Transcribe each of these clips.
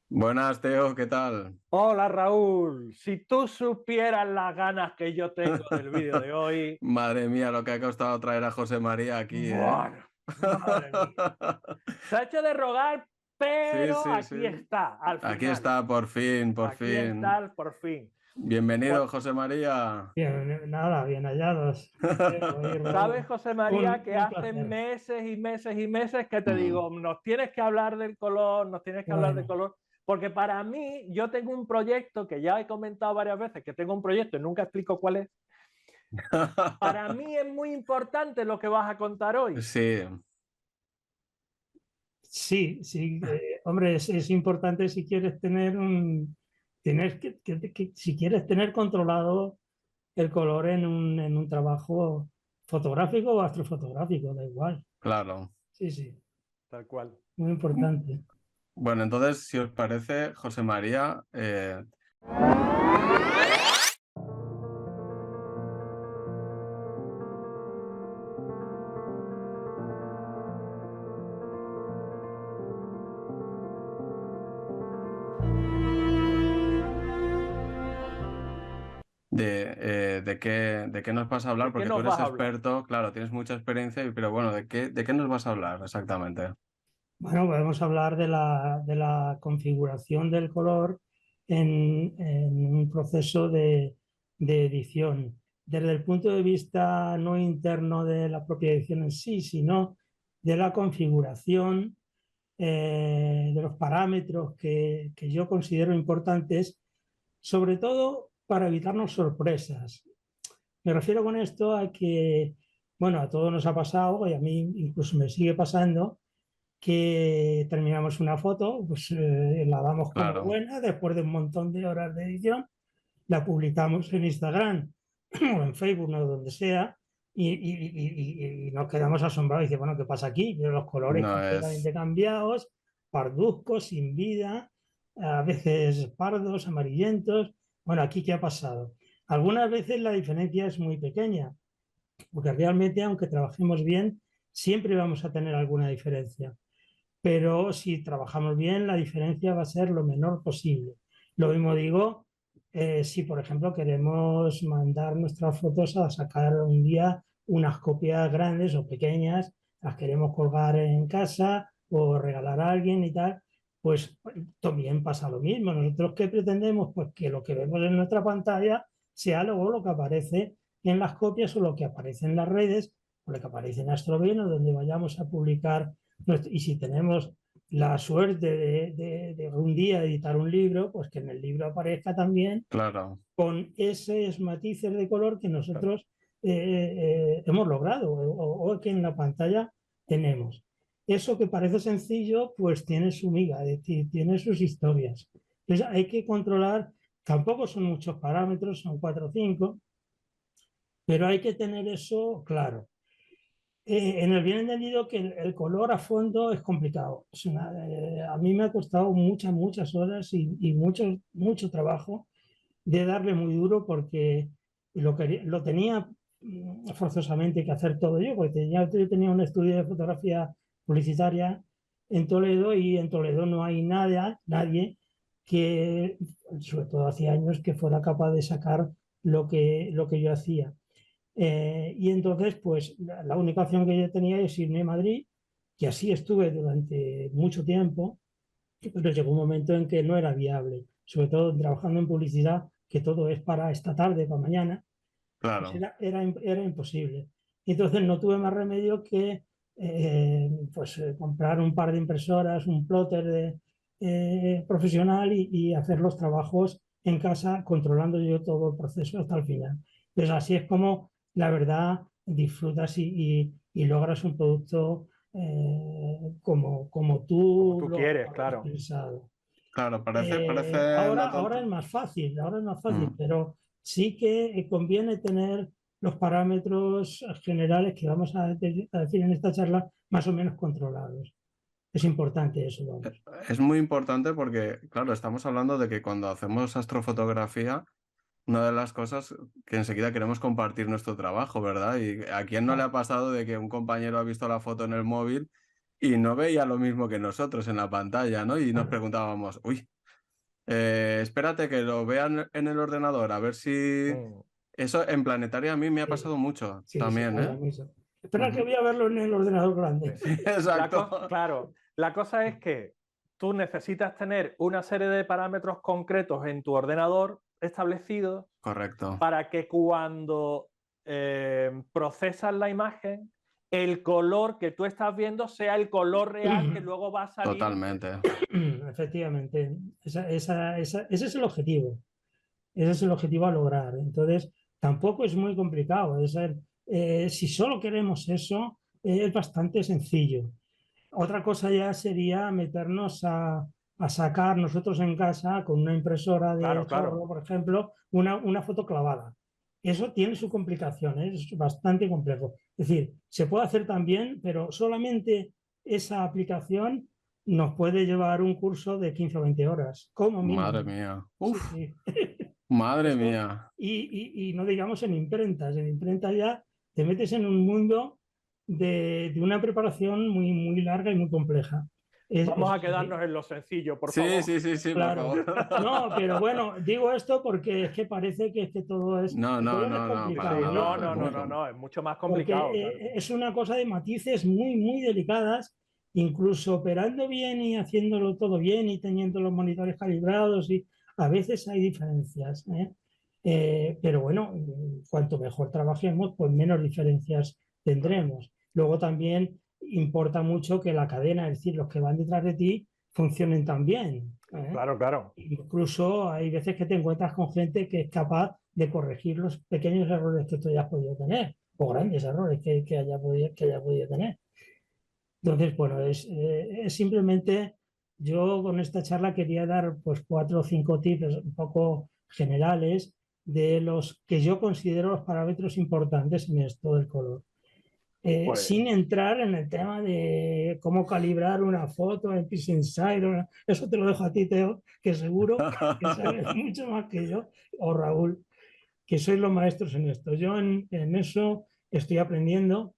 Buenas, Teo, ¿qué tal? Hola Raúl, si tú supieras las ganas que yo tengo del vídeo de hoy, Madre mía, lo que ha costado traer a José María aquí, ¿eh? bueno, madre mía, se ha hecho de rogar, Sí, pero sí, sí. aquí está, al Aquí final, está, por fin, por aquí fin. está por fin. Bienvenido, Bueno, José María. Bien, nada, bien hallados. Oye, sabes, Raúl, José María, que un hace placer. meses y meses y meses que te Mm. digo, nos tienes que hablar del color, nos tienes que hablar del Bueno, color, porque para mí yo tengo un proyecto que ya he comentado varias veces, que tengo un proyecto y nunca explico cuál es. Para mí es muy importante lo que vas a contar hoy. Sí, sí, sí, hombre, es importante si quieres tener si quieres tener controlado el color en un trabajo fotográfico o astrofotográfico, da igual. claro. Sí, sí, Tal cual. muy importante. Bueno, entonces, si os parece, José María, de qué nos vas a hablar, ¿De qué porque tú nos eres vas a hablar? experto, claro, tienes mucha experiencia, pero bueno, ¿de qué nos vas a hablar exactamente? Bueno, podemos hablar de la configuración del color en un proceso de edición. Desde el punto de vista no interno de la propia edición en sí, sino de la configuración, de los parámetros que yo considero importantes, sobre todo para evitarnos sorpresas. Me refiero con esto a que, bueno, a todos nos ha pasado, y a mí incluso me sigue pasando, que terminamos una foto, pues la damos como Claro, buena después de un montón de horas de edición, la publicamos en Instagram o en Facebook o donde sea y nos quedamos asombrados y dice, bueno, ¿qué pasa aquí? Pero los colores no es... completamente cambiados, parduzcos, sin vida, a veces pardos, amarillentos. Bueno, ¿aquí qué ha pasado? Algunas veces la diferencia es muy pequeña, porque realmente, aunque trabajemos bien, siempre vamos a tener alguna diferencia, pero si trabajamos bien, la diferencia va a ser lo menor posible. Lo mismo digo, si por ejemplo queremos mandar nuestras fotos a sacar un día unas copias grandes o pequeñas, las queremos colgar en casa o regalar a alguien y tal, pues también pasa lo mismo. Nosotros qué pretendemos, pues que lo que vemos en nuestra pantalla sea luego lo que aparece en las copias o lo que aparece en las redes o lo que aparece en Astrobin o donde vayamos a publicar y si tenemos la suerte de un día editar un libro, pues que en el libro aparezca también Claro, con esos matices de color que nosotros hemos logrado o que en la pantalla tenemos. Eso que parece sencillo, pues tiene su miga, es decir, tiene sus historias. Entonces hay que controlar, tampoco son muchos parámetros, son 4 o 5, pero hay que tener eso claro. En el bien entendido que el color a fondo es complicado. A mí me ha costado muchas horas y mucho trabajo de darle muy duro porque lo tenía forzosamente que hacer todo yo, porque yo tenía un estudio de fotografía publicitaria en Toledo y en Toledo no hay nadie que, sobre todo hace años, que fuera capaz de sacar lo que yo hacía. Y entonces, pues la única opción que yo tenía es irme a Madrid, que así estuve durante mucho tiempo, pero llegó un momento en que no era viable, sobre todo trabajando en publicidad, que todo es para esta tarde, para mañana, pues claro. era imposible. Y entonces no tuve más remedio que comprar un par de impresoras, un plotter profesional y hacer los trabajos en casa, controlando yo todo el proceso hasta el final. Pues así es como, la verdad, disfrutas y logras un producto como Como tú tú lo quieres, has claro. pensado. Claro, parece una Ahora es más fácil, Mm. pero sí que conviene tener los parámetros generales que vamos a decir en esta charla más o menos controlados. Es importante eso, vamos. Es muy importante porque, claro, estamos hablando de que cuando hacemos astrofotografía, una de las cosas que enseguida queremos compartir nuestro trabajo, ¿verdad? Y a quién no le ha Claro, pasado de que un compañero ha visto la foto en el móvil y no veía lo mismo que nosotros en la pantalla, ¿no? Y nos claro, preguntábamos, uy. Espérate que lo vean en el ordenador, a ver si... Mm. Eso en Planetaria a mí me ha Sí, pasado mucho sí, también, ahora ¿eh? mismo. Espera que Ujú. voy a verlo en el ordenador grande. Sí. Exacto. Claro, la cosa es que tú necesitas tener una serie de parámetros concretos en tu ordenador establecidos Correcto. para que cuando procesas la imagen, el color que tú estás viendo sea el color real que luego va a salir. Totalmente. Efectivamente, ese es el objetivo. Ese es el objetivo a lograr. Entonces, tampoco es muy complicado. Si solo queremos eso, es bastante sencillo. Otra cosa ya sería meternos a sacar nosotros en casa con una impresora de Claro, chorro, claro. por ejemplo, una foto clavada. Eso tiene su complicación, es bastante complejo. Es decir, se puede hacer también, pero solamente esa aplicación nos puede llevar un curso de 15 o 20 horas, como Madre mínimo. mía. Sí, Uf, sí. madre Esto, mía. y no digamos en imprentas ya te metes en un mundo de una preparación muy, muy larga y muy compleja. Vamos a Eso sí, quedarnos en lo sencillo, por Sí, favor. sí, sí, sí, por claro. favor. No, pero bueno, digo esto porque es que parece que todo es, No, no, todo no es no, no, Sí, para sí, complicado, no, nada. ¿no? Es no, no, muy no, complicado. no, es mucho más Porque complicado, claro. es una cosa de matices muy, muy delicadas, incluso operando bien y haciéndolo todo bien y teniendo los monitores calibrados, y a veces hay diferencias, ¿eh? Pero bueno, cuanto mejor trabajemos, pues menos diferencias tendremos. Luego también importa mucho que la cadena, es decir, los que van detrás de ti, funcionen también, ¿eh? Claro, claro. Incluso hay veces que te encuentras con gente que es capaz de corregir los pequeños errores que tú hayas podido tener o grandes errores que haya podido tener. Entonces, bueno, es simplemente, yo con esta charla quería dar pues 4 o 5 tips un poco generales de los que yo considero los parámetros importantes en esto del color. Pues Sin entrar en el tema de cómo calibrar una foto en PixInsight, eso te lo dejo a ti, Teo, que seguro que sabes mucho más que yo, o Raúl, que sois los maestros en esto. Yo en eso estoy aprendiendo.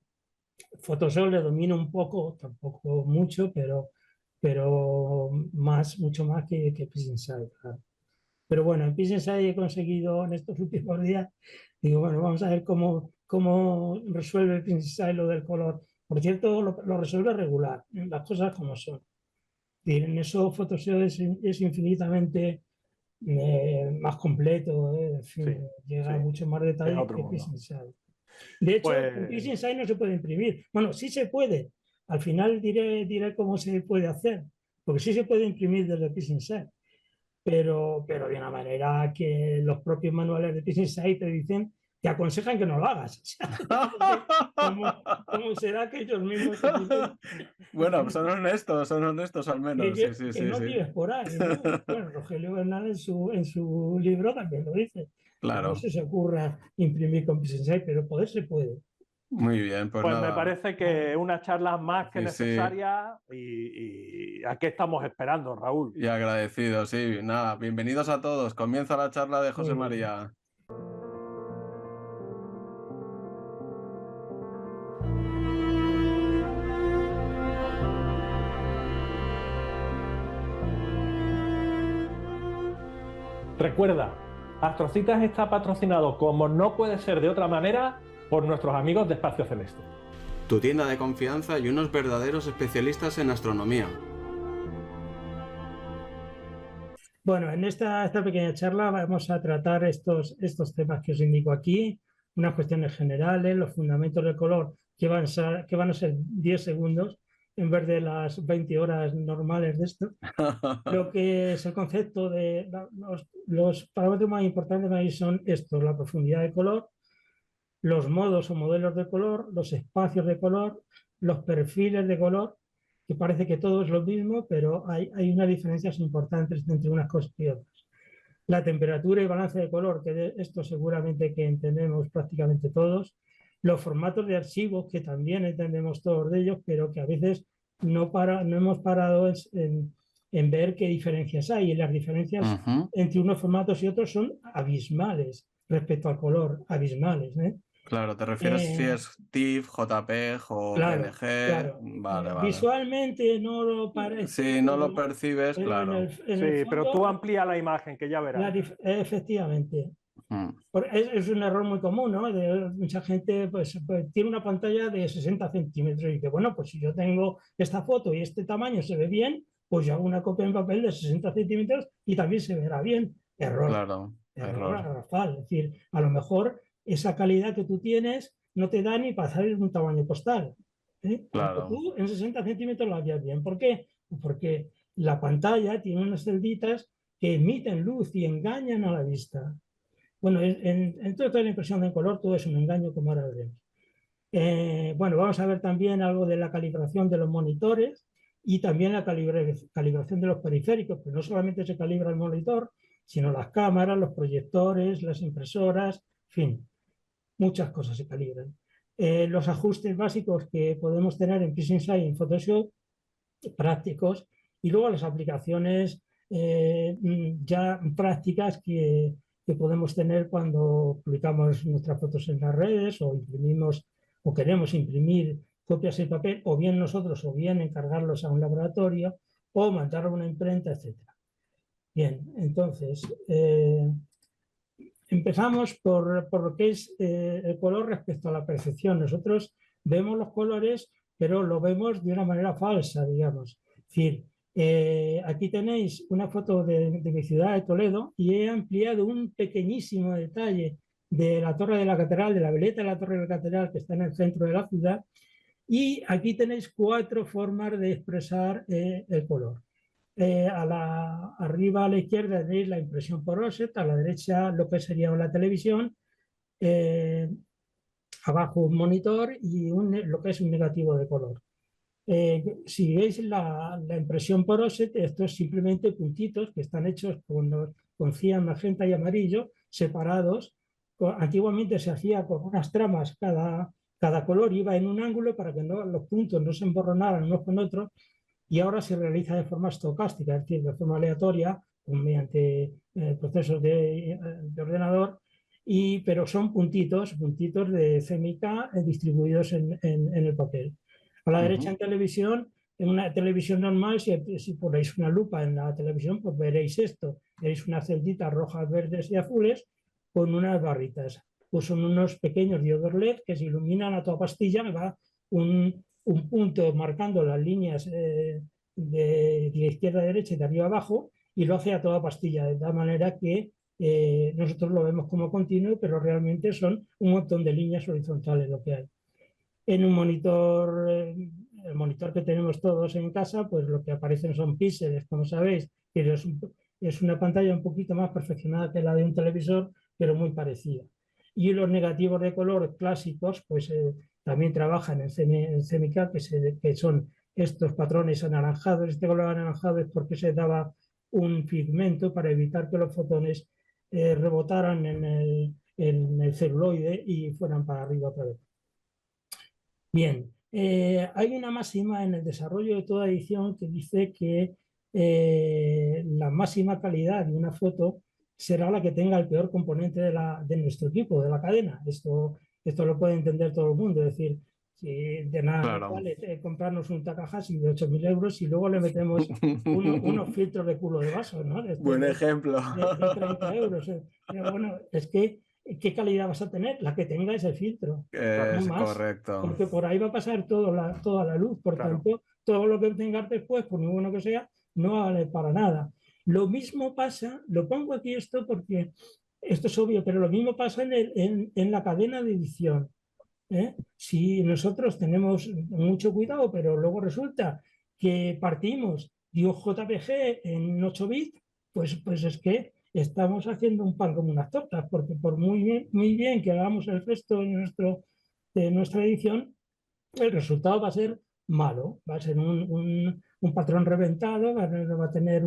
Photoshop le domino un poco, tampoco mucho, pero mucho más que PixInsight, claro. Pero bueno, en PixInsight he conseguido en estos últimos días, digo, bueno, vamos a ver cómo resuelve PixInsight lo del color. Por cierto, lo resuelve regular, las cosas como son. Y en eso Photoshop es infinitamente más completo, en sí, fin, llega a sí, mucho más es detalle otro que mundo. PixInsight. De hecho, en Pues, PixInsight no se puede imprimir. Bueno, sí se puede. Al final diré cómo se puede hacer, porque sí se puede imprimir desde PixInsight, pero de una manera que los propios manuales de PixInsight te dicen, te aconsejan que no lo hagas. O sea, no sé cómo será que ellos mismos te dicen Bueno, son honestos al menos. Sí, sí, que sí, no sí. tires por ahí, ¿no? Bueno, Rogelio Bernal en su libro también lo dice, que no Claro. se ocurra imprimir con PixInsight, pero poder se puede. Muy bien, pues pues me nada. parece que una charla más que Sí, sí. necesaria y aquí estamos esperando, Raúl. Y agradecido, sí. Nada, bienvenidos a todos. Comienza la charla de Muy José bien. María. Recuerda, Astrocitas está patrocinado, como no puede ser de otra manera, por nuestros amigos de Espacio Celeste. Tu tienda de confianza y unos verdaderos especialistas en astronomía. Bueno, en esta pequeña charla vamos a tratar estos temas que os indico aquí, unas cuestiones generales, los fundamentos del color, que van a ser 10 segundos en vez de las 20 horas normales de esto. Lo que es el concepto de los parámetros más importantes ahí son estos: la profundidad de color, los modos o modelos de color, los espacios de color, los perfiles de color, que parece que todo es lo mismo, pero hay unas diferencias importantes entre unas cosas y otras. La temperatura y balance de color, que de esto seguramente que entendemos prácticamente todos. Los formatos de archivos, que también entendemos todos de ellos, pero que a veces no hemos parado en ver qué diferencias hay. Y las diferencias entre unos formatos y otros son abismales respecto al color, abismales, ¿eh? Claro, te refieres si Eh, es TIFF, JPEG o claro, PNG. claro. Vale, vale. Visualmente no lo parece, Si no lo percibes, pero en claro. en el Sí, pero tú fondo, amplía la imagen, que ya verás. efectivamente. Mm, Es un error muy común, ¿no? Mucha gente pues tiene una pantalla de 60 centímetros y dice, bueno, pues si yo tengo esta foto y este tamaño se ve bien, pues yo hago una copia en papel de 60 centímetros y también se verá bien. Error, claro, error error. garrafal. Es decir, a lo mejor esa calidad que tú tienes no te da ni para hacer un tamaño postal. ¿Eh? Aunque Claro, tú en 60 centímetros lo harías bien. ¿Por qué? Porque la pantalla tiene unas celditas que emiten luz y engañan a la vista. Bueno, en toda la impresión en color todo es un engaño, como ahora veremos. Bueno, vamos a ver también algo de la calibración de los monitores y también la calibración de los periféricos, pero no solamente se calibra el monitor, sino las cámaras, los proyectores, las impresoras, en fin, muchas cosas se calibran. Los ajustes básicos que podemos tener en PixInsight y en Photoshop, prácticos, y luego las aplicaciones ya prácticas que podemos tener cuando publicamos nuestras fotos en las redes o imprimimos o queremos imprimir copias en papel, o bien nosotros, o bien encargarlos a un laboratorio, o mandar a una imprenta, etcétera. Bien, entonces, empezamos por lo que es el color respecto a la percepción. Nosotros vemos los colores, pero lo vemos de una manera falsa, digamos. Es decir, aquí tenéis una foto de mi ciudad de Toledo y he ampliado un pequeñísimo detalle de la torre de la catedral, de la veleta de la torre de la catedral que está en el centro de la ciudad. Y aquí tenéis 4 formas de expresar el color. Arriba a la izquierda tenéis la impresión por offset, a la derecha lo que sería la televisión, eh, abajo un monitor y lo que es un negativo de color. Si veis la impresión por offset, esto es simplemente puntitos que están hechos con cian, magenta y amarillo, separados. Antiguamente se hacía con unas tramas, cada color iba en un ángulo para que los puntos no se emborronaran unos con otros, y ahora se realiza de forma estocástica, es decir, de forma aleatoria, mediante procesos de ordenador, pero son puntitos de CMYK distribuidos en el papel. A la derecha ujú, en televisión, en una televisión normal, si ponéis una lupa en la televisión, pues veréis esto. Veréis unas celditas rojas, verdes y azules con unas barritas. Pues son unos pequeños diodos LED que se iluminan a toda pastilla, me va un punto marcando las líneas de izquierda a derecha y de arriba a abajo, y lo hace a toda pastilla, de tal manera que nosotros lo vemos como continuo, pero realmente son un montón de líneas horizontales lo que hay. En un monitor, el monitor que tenemos todos en casa, pues lo que aparecen son píxeles, como sabéis, que es una pantalla un poquito más perfeccionada que la de un televisor, pero muy parecida. Y los negativos de color clásicos, pues también trabajan en CMYK, que son estos patrones anaranjados. Este color anaranjado es porque se daba un pigmento para evitar que los fotones rebotaran en el celuloide y fueran para arriba otra vez. Bien, hay una máxima en el desarrollo de toda edición que dice que la máxima calidad de una foto será la que tenga el peor componente de nuestro equipo, de la cadena. Esto lo puede entender todo el mundo. Es decir, si de nada nos claro. vale comprarnos un Takahashi de 8.000 euros y luego le metemos unos filtros de culo de vaso, ¿no? Buen ejemplo. De 30 euros. Pero bueno, es que, ¿qué calidad vas a tener? La que tenga ese filtro, no Es más, correcto. porque por ahí va a pasar toda la luz. Por Claro. tanto, todo lo que tengas después, por muy bueno que sea, no vale para nada. Lo mismo pasa, lo pongo aquí esto porque esto es obvio, pero lo mismo pasa en la cadena de edición. Si nosotros tenemos mucho cuidado, pero luego resulta que partimos de un JPG en 8 bits, pues es que estamos haciendo un pan como unas tortas, porque por muy bien que hagamos el resto de nuestra edición, el resultado va a ser malo, va a ser un patrón reventado, va a tener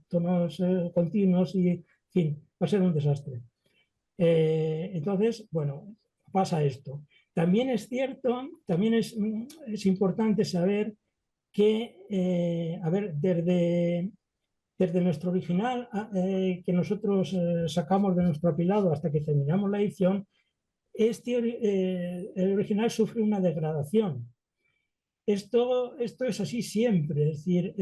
tonos continuos y, en fin, va a ser un desastre. Entonces, bueno, pasa esto. También es cierto, también es importante saber que, a ver, desde nuestro original que nosotros sacamos de nuestro apilado hasta que terminamos la edición, el original sufre una degradación. Esto es así siempre, es decir,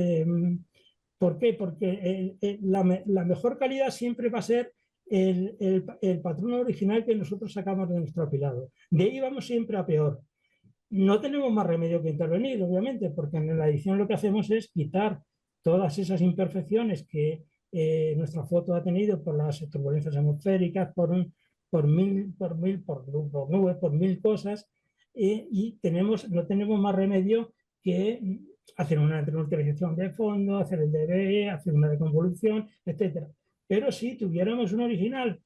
¿por qué? Porque la mejor calidad siempre va a ser el patrón original que nosotros sacamos de nuestro apilado. De ahí vamos siempre a peor. No tenemos más remedio que intervenir, obviamente, porque en la edición lo que hacemos es quitar todas esas imperfecciones que nuestra foto ha tenido por las turbulencias atmosféricas, por nubes, por mil cosas, y no tenemos más remedio que hacer una reutilización de fondo, hacer el DBE, hacer una deconvolución, etc. Pero si tuviéramos un original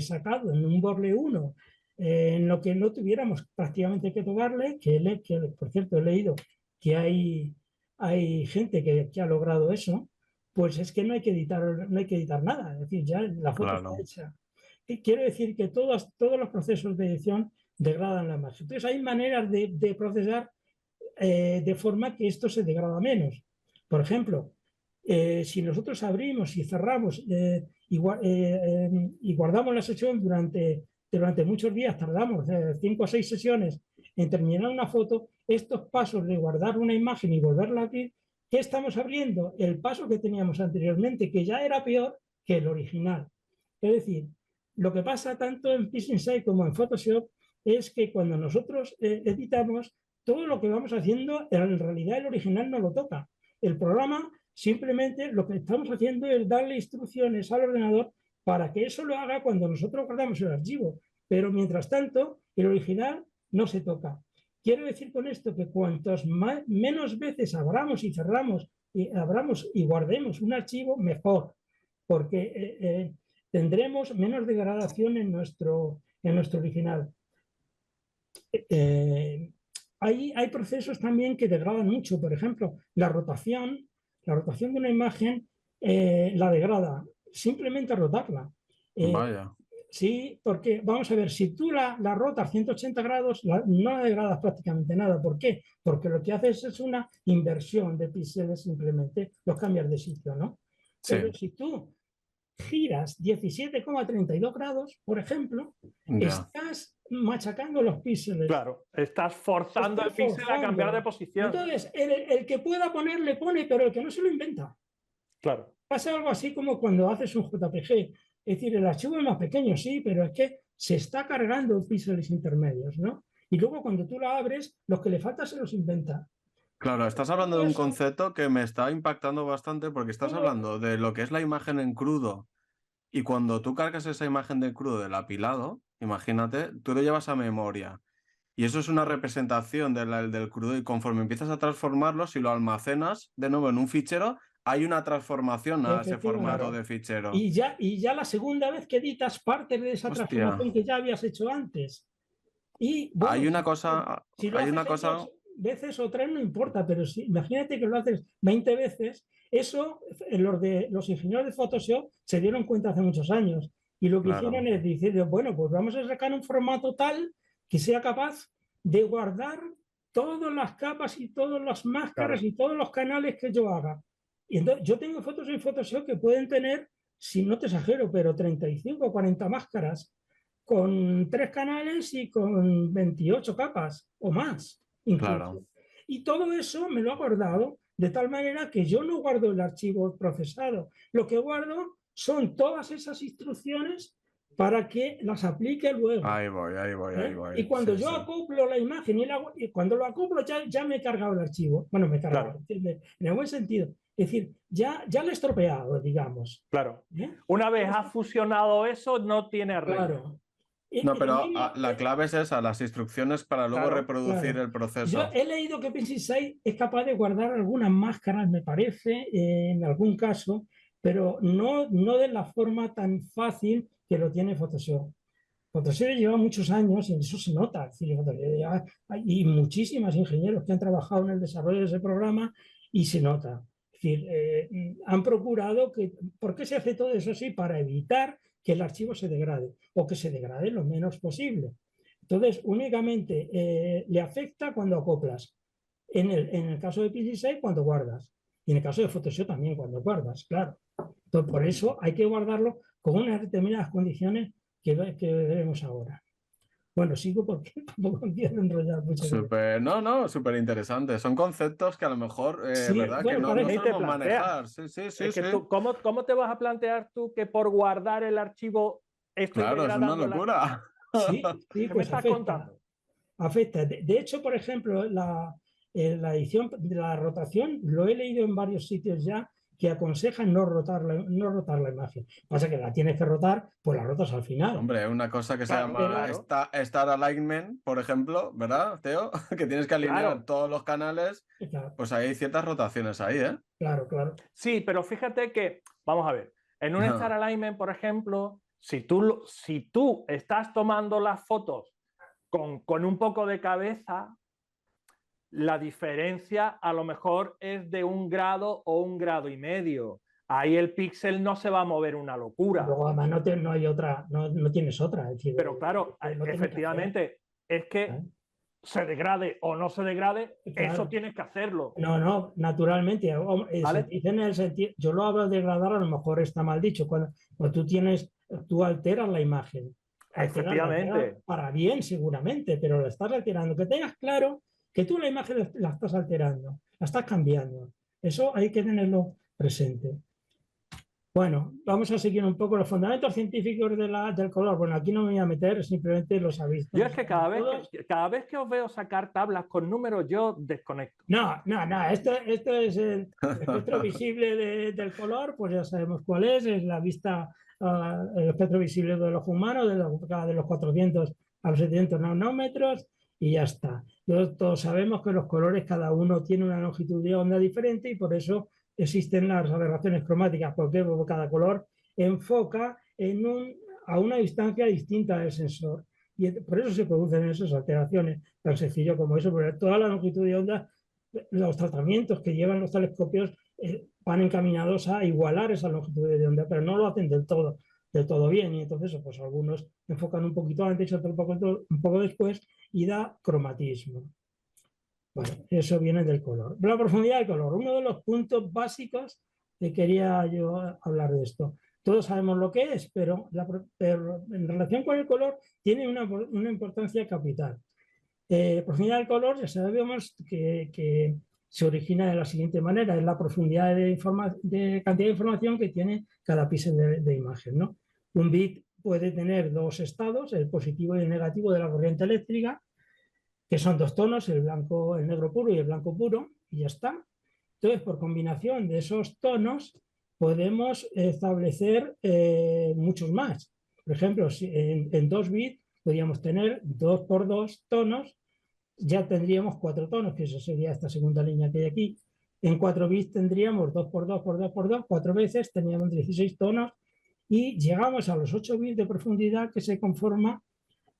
sacado en un Borle 1, en lo que no tuviéramos prácticamente que tocarle, que por cierto he leído que hay gente que ha logrado eso, pues es que no hay que editar nada, es decir, ya la foto está hecha. Y quiero decir que todos los procesos de edición degradan la imagen. Entonces hay maneras de procesar de forma que esto se degrada menos. Por ejemplo, si nosotros abrimos y cerramos y guardamos la sesión durante muchos días, tardamos 5 o 6 sesiones en terminar una foto, estos pasos de guardar una imagen y volverla a abrir, ¿qué estamos abriendo? El paso que teníamos anteriormente, que ya era peor que el original. Es decir, lo que pasa tanto en PixInsight como en Photoshop es que cuando nosotros editamos, todo lo que vamos haciendo, en realidad el original no lo toca. El programa simplemente lo que estamos haciendo es darle instrucciones al ordenador para que eso lo haga cuando nosotros guardamos el archivo. Pero mientras tanto, el original no se toca. Quiero decir con esto que cuantos menos veces abramos y cerramos, abramos y guardemos un archivo, mejor, porque tendremos menos degradación en nuestro original. Hay procesos también que degradan mucho. Por ejemplo, la rotación de una imagen la degrada, simplemente rotarla. Vaya. Sí, porque vamos a ver, si tú la rotas 180 grados, no la degradas prácticamente nada. ¿Por qué? Porque lo que haces es una inversión de píxeles, simplemente los cambias de sitio, ¿no? Sí. Pero si tú giras 17,32 grados, por ejemplo, estás machacando los píxeles. Claro, estás forzando el píxel a cambiar de posición. Entonces, el que pueda poner, le pone, pero el que no se lo inventa. Claro. Pasa algo así como cuando haces un JPG. Es decir, el archivo es más pequeño, sí, pero es que se está cargando píxeles intermedios, ¿no? Y luego cuando tú lo abres, los que le faltan se los inventa. Claro, estás hablando de un concepto que me está impactando bastante porque estás hablando de lo que es la imagen en crudo. Y cuando tú cargas esa imagen de crudo del apilado, imagínate, tú lo llevas a memoria. Y eso es una representación del crudo y conforme empiezas a transformarlo, si lo almacenas de nuevo en un fichero, hay una transformación a ese formato de fichero. Y ya la segunda vez que editas parte de esa transformación que ya habías hecho antes. Y bueno, hay una cosa... Si lo haces 2 veces o 3 no importa, pero imagínate que lo haces 20 veces, eso los ingenieros de Photoshop se dieron cuenta hace muchos años. Y lo que hicieron es decir, bueno, pues vamos a sacar un formato tal que sea capaz de guardar todas las capas y todas las máscaras y todos los canales que yo haga. Y entonces, yo tengo fotos en Photoshop que pueden tener, si no te exagero, pero 35 o 40 máscaras con 3 canales y con 28 capas o más, incluso. Y todo eso me lo ha guardado de tal manera que yo no guardo el archivo procesado. Lo que guardo son todas esas instrucciones para que las aplique luego. Ahí voy. Y cuando yo acoplo la imagen y cuando lo acoplo ya me he cargado el archivo. Bueno, me he cargado, en el buen sentido. Es decir, ya lo he estropeado, digamos. Claro. Una vez has fusionado eso, no tiene arreglo. Claro. No, pero la clave es esa, las instrucciones para luego reproducir el proceso. Yo he leído que PixInsight es capaz de guardar algunas máscaras, me parece, en algún caso, pero no de la forma tan fácil que lo tiene Photoshop. Photoshop lleva muchos años y eso se nota. Hay muchísimos ingenieros que han trabajado en el desarrollo de ese programa y se nota. Es decir, han procurado que... ¿Por qué se hace todo eso así? Para evitar que el archivo se degrade o que se degrade lo menos posible. Entonces, únicamente le afecta cuando acoplas. En el caso de PixInsight, cuando guardas. Y en el caso de Photoshop también, cuando guardas, claro. Entonces, por eso hay que guardarlo con unas determinadas condiciones que veremos ahora. Bueno, sigo porque tampoco quiero enrollar mucho. No, súper interesante. Son conceptos que a lo mejor, Sí, ¿verdad? Que bueno, no Ni te sabemos planteas. manejar. Sí, sí, sí, Es que sí. tú, ¿cómo te vas a plantear tú que por guardar el archivo estoy Claro, es una degradando el archivo? locura. sí, ¿Qué me pues estás afecta. contando? Afecta. De hecho, por ejemplo, la edición de la rotación, lo he leído en varios sitios ya que aconsejan no rotar la imagen. Pasa que la tienes que rotar, pues la rotas al final. Hombre, una cosa que se Claro, llama claro, Star Alignment, por ejemplo, ¿verdad, Teo? Que tienes que alinear claro. todos los canales, Claro, pues hay ciertas rotaciones ahí, ¿eh? claro, claro. Sí, pero fíjate que, vamos a ver, en un Star Alignment, por ejemplo, si tú estás tomando las fotos con un poco de cabeza, la diferencia a lo mejor es de 1 grado o 1,5 grados. Ahí el píxel no se va a mover una locura. Luego además no hay otra, no tienes otra. Es decir, Pero claro, lo tienes que hacer. efectivamente, es que ¿Eh? se degrade o no se degrade, eso Claro. tienes que hacerlo. No, naturalmente. Se ¿Vale? dice en el sentido, yo lo hablo de degradar, a lo mejor está mal dicho. Cuando tú alteras la imagen, alteras Efectivamente. para bien seguramente, pero la estás alterando. Que tengas claro que tú la imagen la estás alterando, la estás cambiando. Eso hay que tenerlo presente. Bueno, vamos a seguir un poco los fundamentos científicos del color. Bueno, aquí no me voy a meter, simplemente lo sabéis. Yo es que Todos. cada vez que os veo sacar tablas con números, yo desconecto. No. Esto es el espectro visible del color, pues ya sabemos cuál es la vista, el espectro visible del ojo humano, de los 400 a los 700 nanómetros, y ya está. Todos sabemos que los colores, cada uno tiene una longitud de onda diferente y por eso existen las aberraciones cromáticas, porque cada color enfoca a una distancia distinta del sensor. Y por eso se producen esas alteraciones, tan sencillo como eso, porque toda la longitud de onda, los tratamientos que llevan los telescopios van encaminados a igualar esa longitud de onda, pero no lo hacen del todo bien. Y entonces, pues algunos enfocan un poquito antes, otros un poco después, y da cromatismo. Bueno, eso viene del color. La profundidad del color, uno de los puntos básicos que quería yo hablar de esto. Todos sabemos lo que es, pero en relación con el color tiene una importancia capital. Profundidad del color, ya sabemos que se origina de la siguiente manera, es la profundidad de cantidad de información que tiene cada píxel de imagen, ¿no? Un bit puede tener dos estados, el positivo y el negativo de la corriente eléctrica, que son dos tonos, el negro puro y el blanco puro, y ya está. Entonces, por combinación de esos tonos, podemos establecer muchos más. Por ejemplo, si en 2 bits podríamos tener 2 por 2 tonos, ya tendríamos 4 tonos, que eso sería esta segunda línea que hay aquí. En 4 bits tendríamos 2 por 2 por 2 por 2, 4 veces, teníamos 16 tonos, y llegamos a los 8 bits de profundidad, que se conforma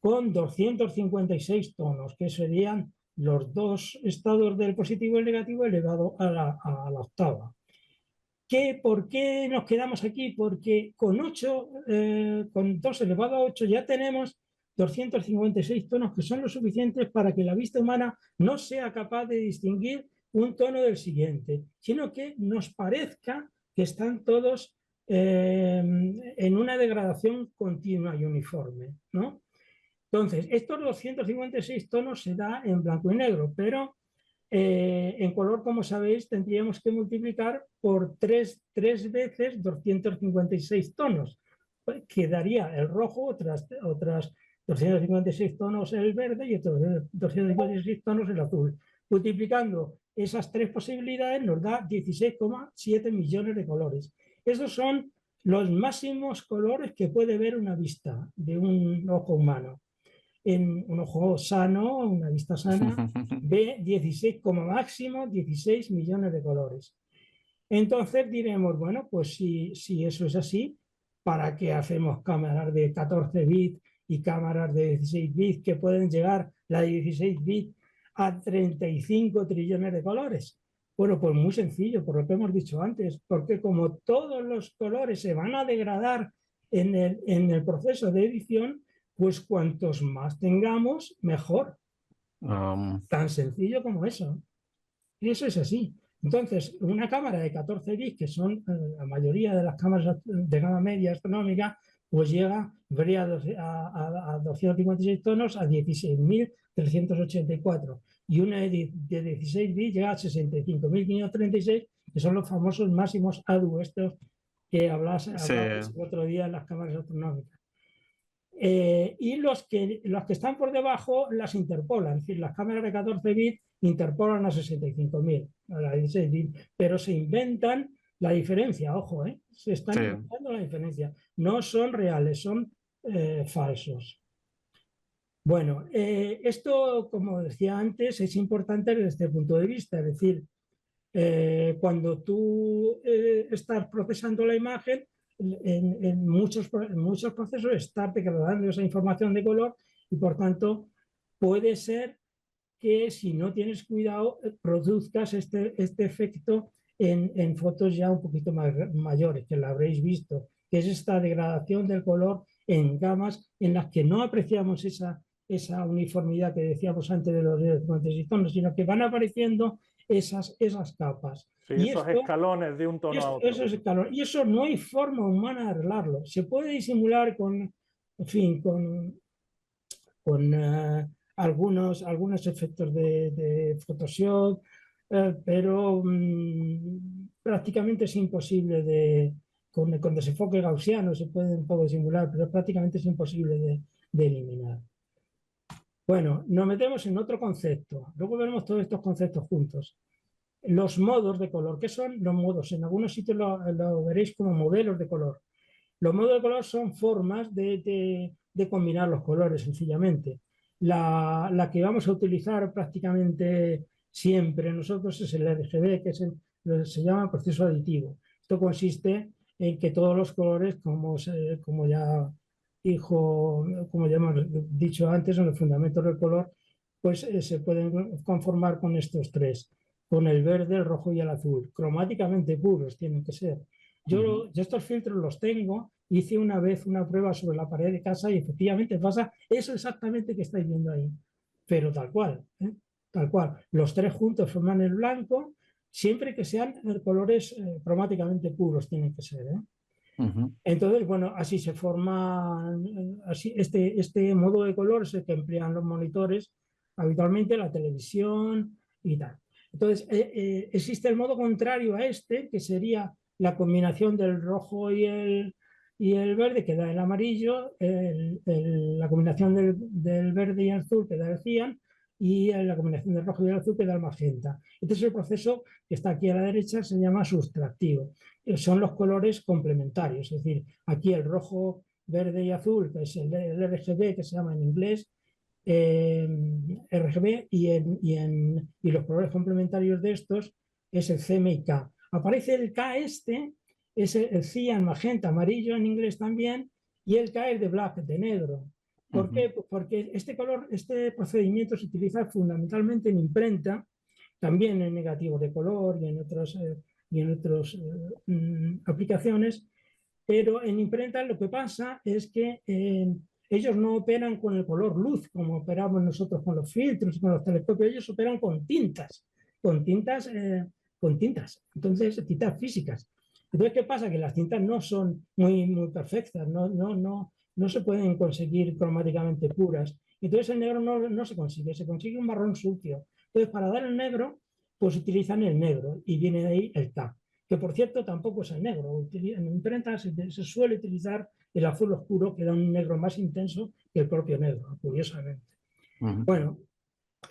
con 256 tonos, que serían los dos estados del positivo y el negativo elevado a la octava. ¿Por qué nos quedamos aquí? Porque con 2 elevado a 8 ya tenemos 256 tonos, que son lo suficientes para que la vista humana no sea capaz de distinguir un tono del siguiente, sino que nos parezca que están todos en una degradación continua y uniforme, ¿no? Entonces, estos 256 tonos se da en blanco y negro, pero en color, como sabéis, tendríamos que multiplicar por tres veces 256 tonos, que daría el rojo, otras 256 tonos el verde y otros 256 tonos el azul. Multiplicando esas tres posibilidades nos da 16,7 millones de colores. Esos son los máximos colores que puede ver una vista de un ojo humano. En un ojo sano, una vista sana, ve 16 como máximo 16 millones de colores. Entonces diremos, bueno, pues si eso es así, ¿para qué hacemos cámaras de 14 bits y cámaras de 16 bits que pueden llegar, la de 16 bits, a 35 trillones de colores? Bueno, pues muy sencillo, por lo que hemos dicho antes, porque como todos los colores se van a degradar en el proceso de edición, pues cuantos más tengamos, mejor. Tan sencillo como eso. Y eso es así. Entonces, una cámara de 14 bits, que son la mayoría de las cámaras de gama media astronómica, pues varía a 256 tonos a 16.384. Y una de 16 bits llega a 65.536, que son los famosos máximos ADU, estos que hablabas el otro día en las cámaras astronómicas. Y los que están por debajo las interpolan, es decir, las cámaras de 14 bits interpolan a 65.000, a la 16 bits, pero se inventan la diferencia, ojo, se están inventando la diferencia, no son reales, son falsos. Bueno, esto, como decía antes, es importante desde este punto de vista, es decir, cuando tú estás procesando la imagen, en muchos procesos está degradando esa información de color y por tanto puede ser que si no tienes cuidado produzcas este efecto en fotos ya un poquito más mayores, que la habréis visto, que es esta degradación del color en gamas en las que no apreciamos esa uniformidad que decíamos antes de los diferentes tonos, sino que van apareciendo esas capas. Sí, y esos escalones de un tono a otro. Y eso no hay forma humana de arreglarlo. Se puede disimular con, en fin, con algunos efectos de Photoshop, pero prácticamente es imposible con desenfoque gaussiano se puede un poco simular, pero prácticamente es imposible de eliminar. Bueno, nos metemos en otro concepto. Luego veremos todos estos conceptos juntos. Los modos de color. ¿Qué son los modos? En algunos sitios lo veréis como modelos de color. Los modos de color son formas de combinar los colores, sencillamente. La que vamos a utilizar prácticamente siempre nosotros es el RGB, que se llama proceso aditivo. Esto consiste en que todos los colores, como ya hemos dicho antes, en los fundamentos del color, pues se pueden conformar con estos tres, con el verde, el rojo y el azul. Cromáticamente puros tienen que ser. Yo estos filtros los tengo, hice una vez una prueba sobre la pared de casa y efectivamente pasa eso exactamente que estáis viendo ahí, pero tal cual, tal cual. Los tres juntos forman el blanco, siempre que sean colores cromáticamente puros tienen que ser. Entonces, bueno, así se forma, así, este modo de color es el que emplean los monitores habitualmente, la televisión y tal. Entonces, existe el modo contrario a este, que sería la combinación del rojo y el verde, que da el amarillo, la combinación del verde y el azul, que da el cian, y la combinación del rojo y el azul, que da el magenta. Este es el proceso que está aquí a la derecha, se llama sustractivo. Son los colores complementarios, es decir, aquí el rojo, verde y azul, que es el RGB, que se llama en inglés, RGB, y los colores complementarios de estos es el CM y K. Aparece el K es el cian, magenta, amarillo en inglés también, y el K es de black, de negro. ¿Por qué? Pues porque este procedimiento se utiliza fundamentalmente en imprenta, también en negativos de color y en otras aplicaciones, pero en imprenta lo que pasa es que ellos no operan con el color luz como operamos nosotros con los filtros y con los telescopios, ellos operan con tintas, entonces tintas físicas. Entonces, ¿qué pasa? Que las tintas no son muy perfectas, no se pueden conseguir cromáticamente puras. Entonces el negro no se consigue un marrón sucio. Entonces, para dar el negro, pues utilizan el negro y viene de ahí el K, que por cierto tampoco es el negro. En imprenta se suele utilizar el azul oscuro, que da un negro más intenso que el propio negro, curiosamente. Bueno,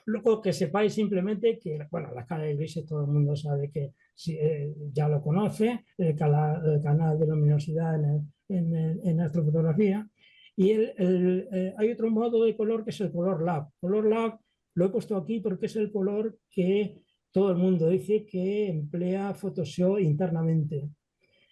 luego que sepáis simplemente que, bueno, la escala de grises todo el mundo sabe que ya lo conoce, el canal de luminosidad en astrofotografía. Y hay otro modo de color que es el color lab. Color lab lo he puesto aquí porque es el color que todo el mundo dice que emplea Photoshop internamente.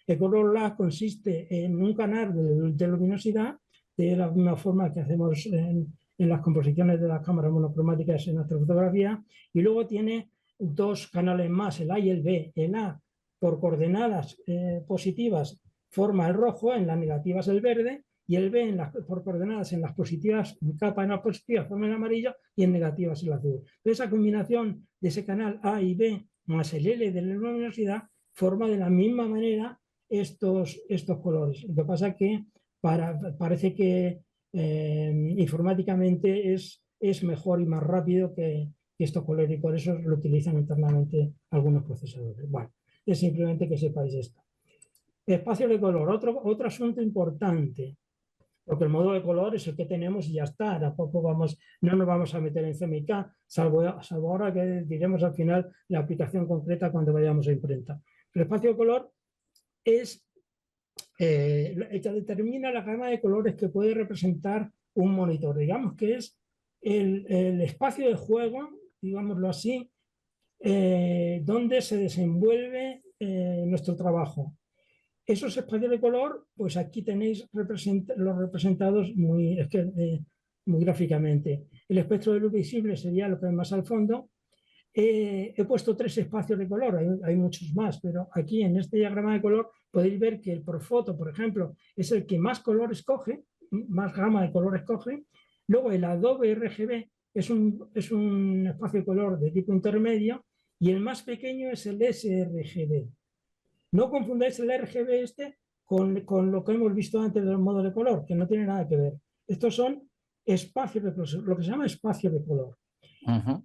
El color lab consiste en un canal de luminosidad de la misma forma que hacemos en las composiciones de las cámaras monocromáticas en astrofotografía, y luego tiene dos canales más, el A y el B. El A, por coordenadas positivas, forma el rojo, en las negativas el verde, y el B por coordenadas en las positivas, en capa en las positivas forma el amarillo y en negativas el azul. Entonces, esa combinación de ese canal A y B más el L de la luminosidad forma de la misma manera estos colores. Lo que pasa es que parece que informáticamente es mejor y más rápido que estos colores, y por eso lo utilizan internamente algunos procesadores. Bueno, es simplemente que sepáis esto. Espacio de color, otro asunto importante, porque el modo de color es el que tenemos y ya está. Tampoco no nos vamos a meter en CMYK, salvo ahora que diremos al final la aplicación concreta cuando vayamos a imprenta. El espacio de color es el que determina la gama de colores que puede representar un monitor. Digamos que es el espacio de juego, digámoslo así, donde se desenvuelve nuestro trabajo. Esos espacios de color, pues aquí tenéis los representados muy gráficamente. El espectro de luz visible sería lo que hay más al fondo. He puesto 3 espacios de color, hay muchos más, pero aquí en este diagrama de color podéis ver que el Profoto, por ejemplo, es el que más colores coge, más gama de colores coge. Luego el Adobe RGB es un espacio de color de tipo intermedio, y el más pequeño es el sRGB. No confundáis el RGB con lo que hemos visto antes del modo de color, que no tiene nada que ver. Estos son espacios de color, lo que se llama espacio de color.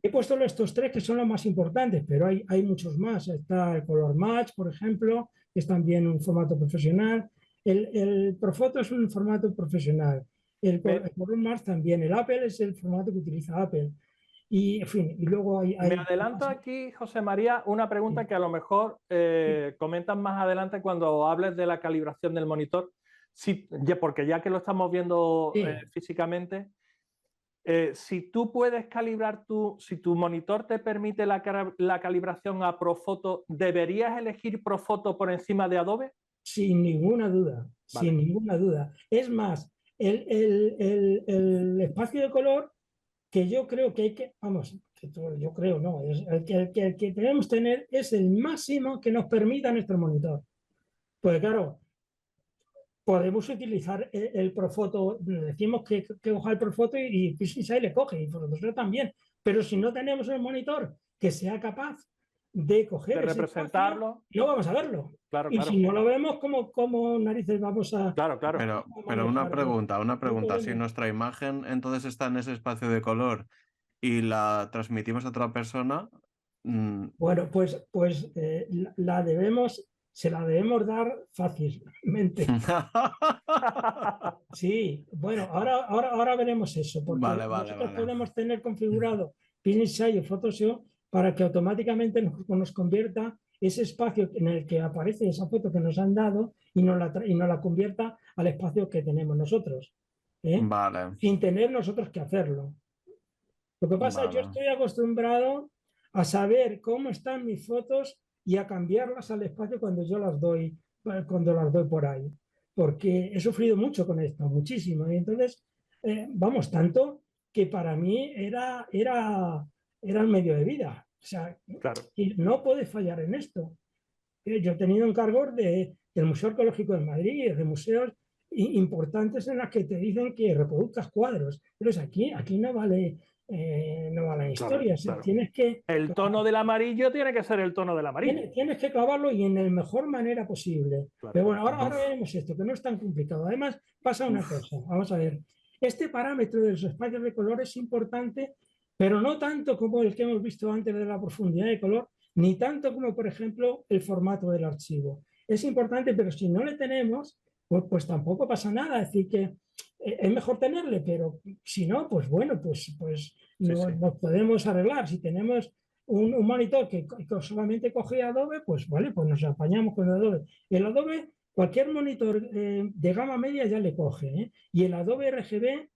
He puesto estos 3 que son los más importantes, pero hay muchos más. Está el Color Match, por ejemplo, que es también un formato profesional. El Profoto es un formato profesional. El Color Match también. El Apple es el formato que utiliza Apple. Y, en fin, y luego hay Me adelanto aquí, José María, una pregunta que a lo mejor comentas más adelante cuando hables de la calibración del monitor, porque ya que lo estamos viendo físicamente, si tú puedes calibrar si tu monitor te permite la calibración a Profoto, ¿deberías elegir Profoto por encima de Adobe? Sin ninguna duda, vale. Sin ninguna duda. Es más, el espacio de color que yo creo que hay que, vamos, yo creo, no, el que debemos tener es el máximo que nos permita nuestro monitor. Pues claro, podemos utilizar el Profoto, decimos que coja el Profoto y PixInsight le coge, y vosotros también, pero si no tenemos un monitor que sea capaz de coger de representarlo, espacio, no vamos a verlo. Claro, y si no lo vemos, ¿cómo narices vamos a...? Claro. Pero una pregunta, no si nuestra imagen entonces está en ese espacio de color y la transmitimos a otra persona... Bueno, pues se la debemos dar fácilmente. Sí, bueno, ahora veremos eso, porque nosotros podemos tener configurado PixInsight o Photoshop para que automáticamente nos convierta ese espacio en el que aparece esa foto que nos han dado y nos la convierta al espacio que tenemos nosotros, sin tener nosotros que hacerlo. Lo que pasa es que yo estoy acostumbrado a saber cómo están mis fotos y a cambiarlas al espacio cuando las doy por ahí, porque he sufrido mucho con esto, muchísimo, y entonces vamos, tanto que para mí era el medio de vida, o sea, y no puedes fallar en esto. Yo he tenido encargos del Museo Arqueológico de Madrid y de museos importantes en las que te dicen que reproduzcas cuadros, pero aquí no vale historia. Claro. Tienes que... El tono del amarillo tiene que ser el tono del amarillo. Tienes que clavarlo y en la mejor manera posible. Claro. Pero bueno, ahora veremos esto, que no es tan complicado. Además, pasa una cosa. Vamos a ver. Este parámetro de los espacios de color es importante, pero no tanto como el que hemos visto antes de la profundidad de color, ni tanto como, por ejemplo, el formato del archivo. Es importante, pero si no le tenemos, pues tampoco pasa nada. Es decir, que es mejor tenerle, pero si no, pues bueno, pues nos podemos arreglar. Si tenemos un monitor que solamente coge Adobe, pues vale, pues nos apañamos con Adobe. El Adobe, cualquier monitor de gama media ya le coge, y el Adobe RGB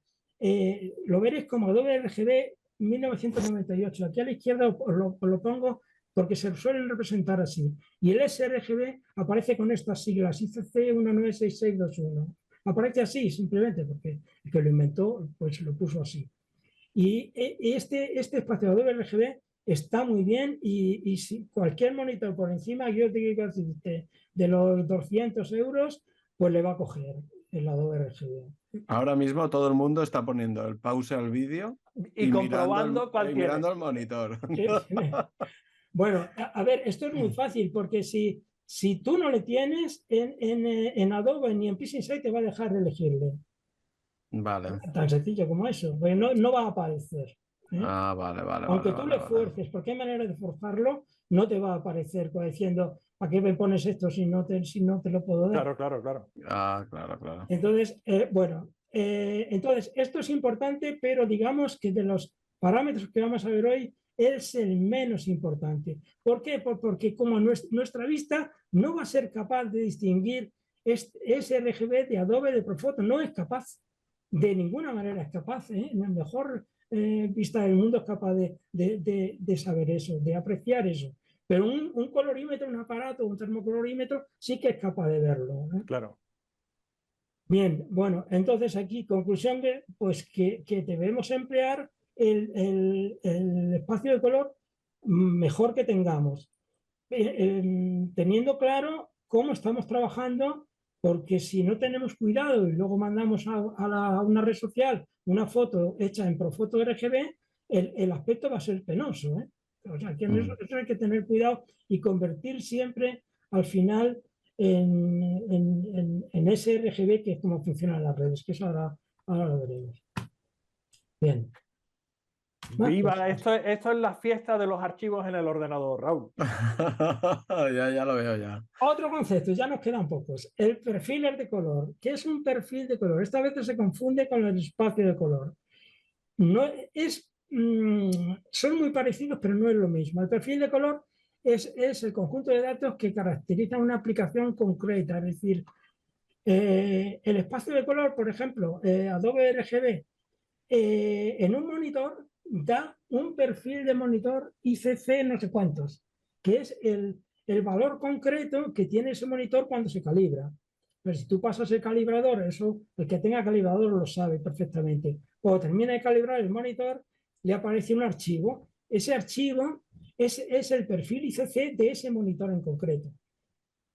lo veréis como Adobe RGB 1998. Aquí a la izquierda os lo pongo porque se suelen representar así. Y el sRGB aparece con estas siglas, ICC 196621. Aparece así simplemente porque el que lo inventó pues lo puso así. Y este espacio de Adobe RGB está muy bien, y si cualquier monitor por encima, yo te quiero decir, de los 200 euros, pues le va a coger el Adobe RGB. Ahora mismo todo el mundo está poniendo el pause al vídeo y comprobando mirando el monitor. Bueno, a ver, esto es muy fácil, porque si Si tú no le tienes en Adobe ni en PixInsight te va a dejar de elegirle. Vale. Tan sencillo como eso, porque no va a aparecer. Ah, vale, vale, Aunque vale, tú vale, le vale. fuerces, porque hay manera de forzarlo, no te va a aparecer pues, diciendo, ¿para qué me pones esto si no te lo puedo dar? Claro, claro, claro. Ah, claro, claro. Entonces, bueno, entonces esto es importante, pero digamos que de los parámetros que vamos a ver hoy es el menos importante. ¿Por qué? Porque como nuestra vista no va a ser capaz de distinguir ese RGB de Adobe de Profoto, no es capaz, de ninguna manera es capaz, ¿eh? La mejor vista del mundo es capaz de saber eso, de apreciar eso. Pero un colorímetro, un aparato, un termocolorímetro, sí que es capaz de verlo, ¿eh? Claro. Bien, bueno, entonces aquí conclusión pues que debemos emplear el espacio de color mejor que tengamos, teniendo claro cómo estamos trabajando, porque si no tenemos cuidado y luego mandamos a una red social una foto hecha en Profoto RGB, el aspecto va a ser penoso, ¿eh? O sea, que eso hay que tener cuidado y convertir siempre al final en ese RGB, que es como funcionan las redes, que eso ahora lo veremos. Bien. Más Viva, cosas. esto es la fiesta de los archivos en el ordenador, Raúl. Ya lo veo ya. Otro concepto, ya nos quedan pocos. El perfil de color. ¿Qué es un perfil de color? Esta vez se confunde con el espacio de color. No es, son muy parecidos, pero no es lo mismo. El perfil de color es el conjunto de datos que caracteriza una aplicación concreta. Es decir, el espacio de color, por ejemplo, Adobe RGB, en un monitor da un perfil de monitor ICC no sé cuántos, que es el valor concreto que tiene ese monitor cuando se calibra. Pero si tú pasas el calibrador, eso el que tenga calibrador lo sabe perfectamente. Cuando termina de calibrar el monitor, le aparece un archivo. Ese archivo es el perfil ICC de ese monitor en concreto.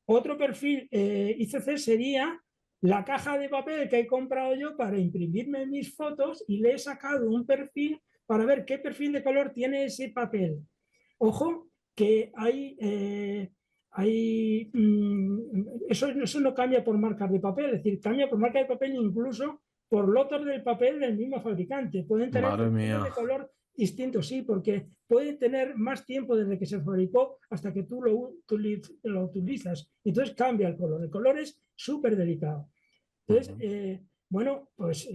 Otro perfil ICC sería la caja de papel que he comprado yo para imprimirme mis fotos y le he sacado un perfil para ver qué perfil de color tiene ese papel. Ojo, que eso no cambia por marcas de papel, es decir, cambia por marca de papel incluso por lotes del papel del mismo fabricante. Pueden tener Madre perfiles mía. de color distintos, sí, porque puede tener más tiempo desde que se fabricó hasta que tú lo utilizas. Entonces cambia el color. El color es súper delicado. Entonces, bueno, pues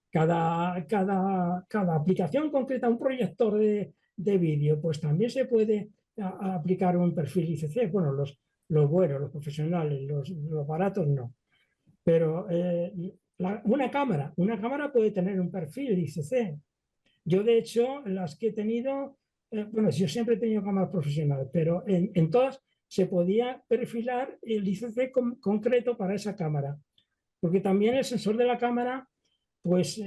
cada aplicación concreta, un proyector de vídeo, pues también se puede aplicar un perfil ICC. Bueno, los buenos, los profesionales, los baratos no. Pero una cámara puede tener un perfil ICC. Yo, de hecho, las que he tenido, bueno, yo siempre he tenido cámaras profesionales, pero en todas se podía perfilar el ICC concreto para esa cámara. Porque también el sensor de la cámara, pues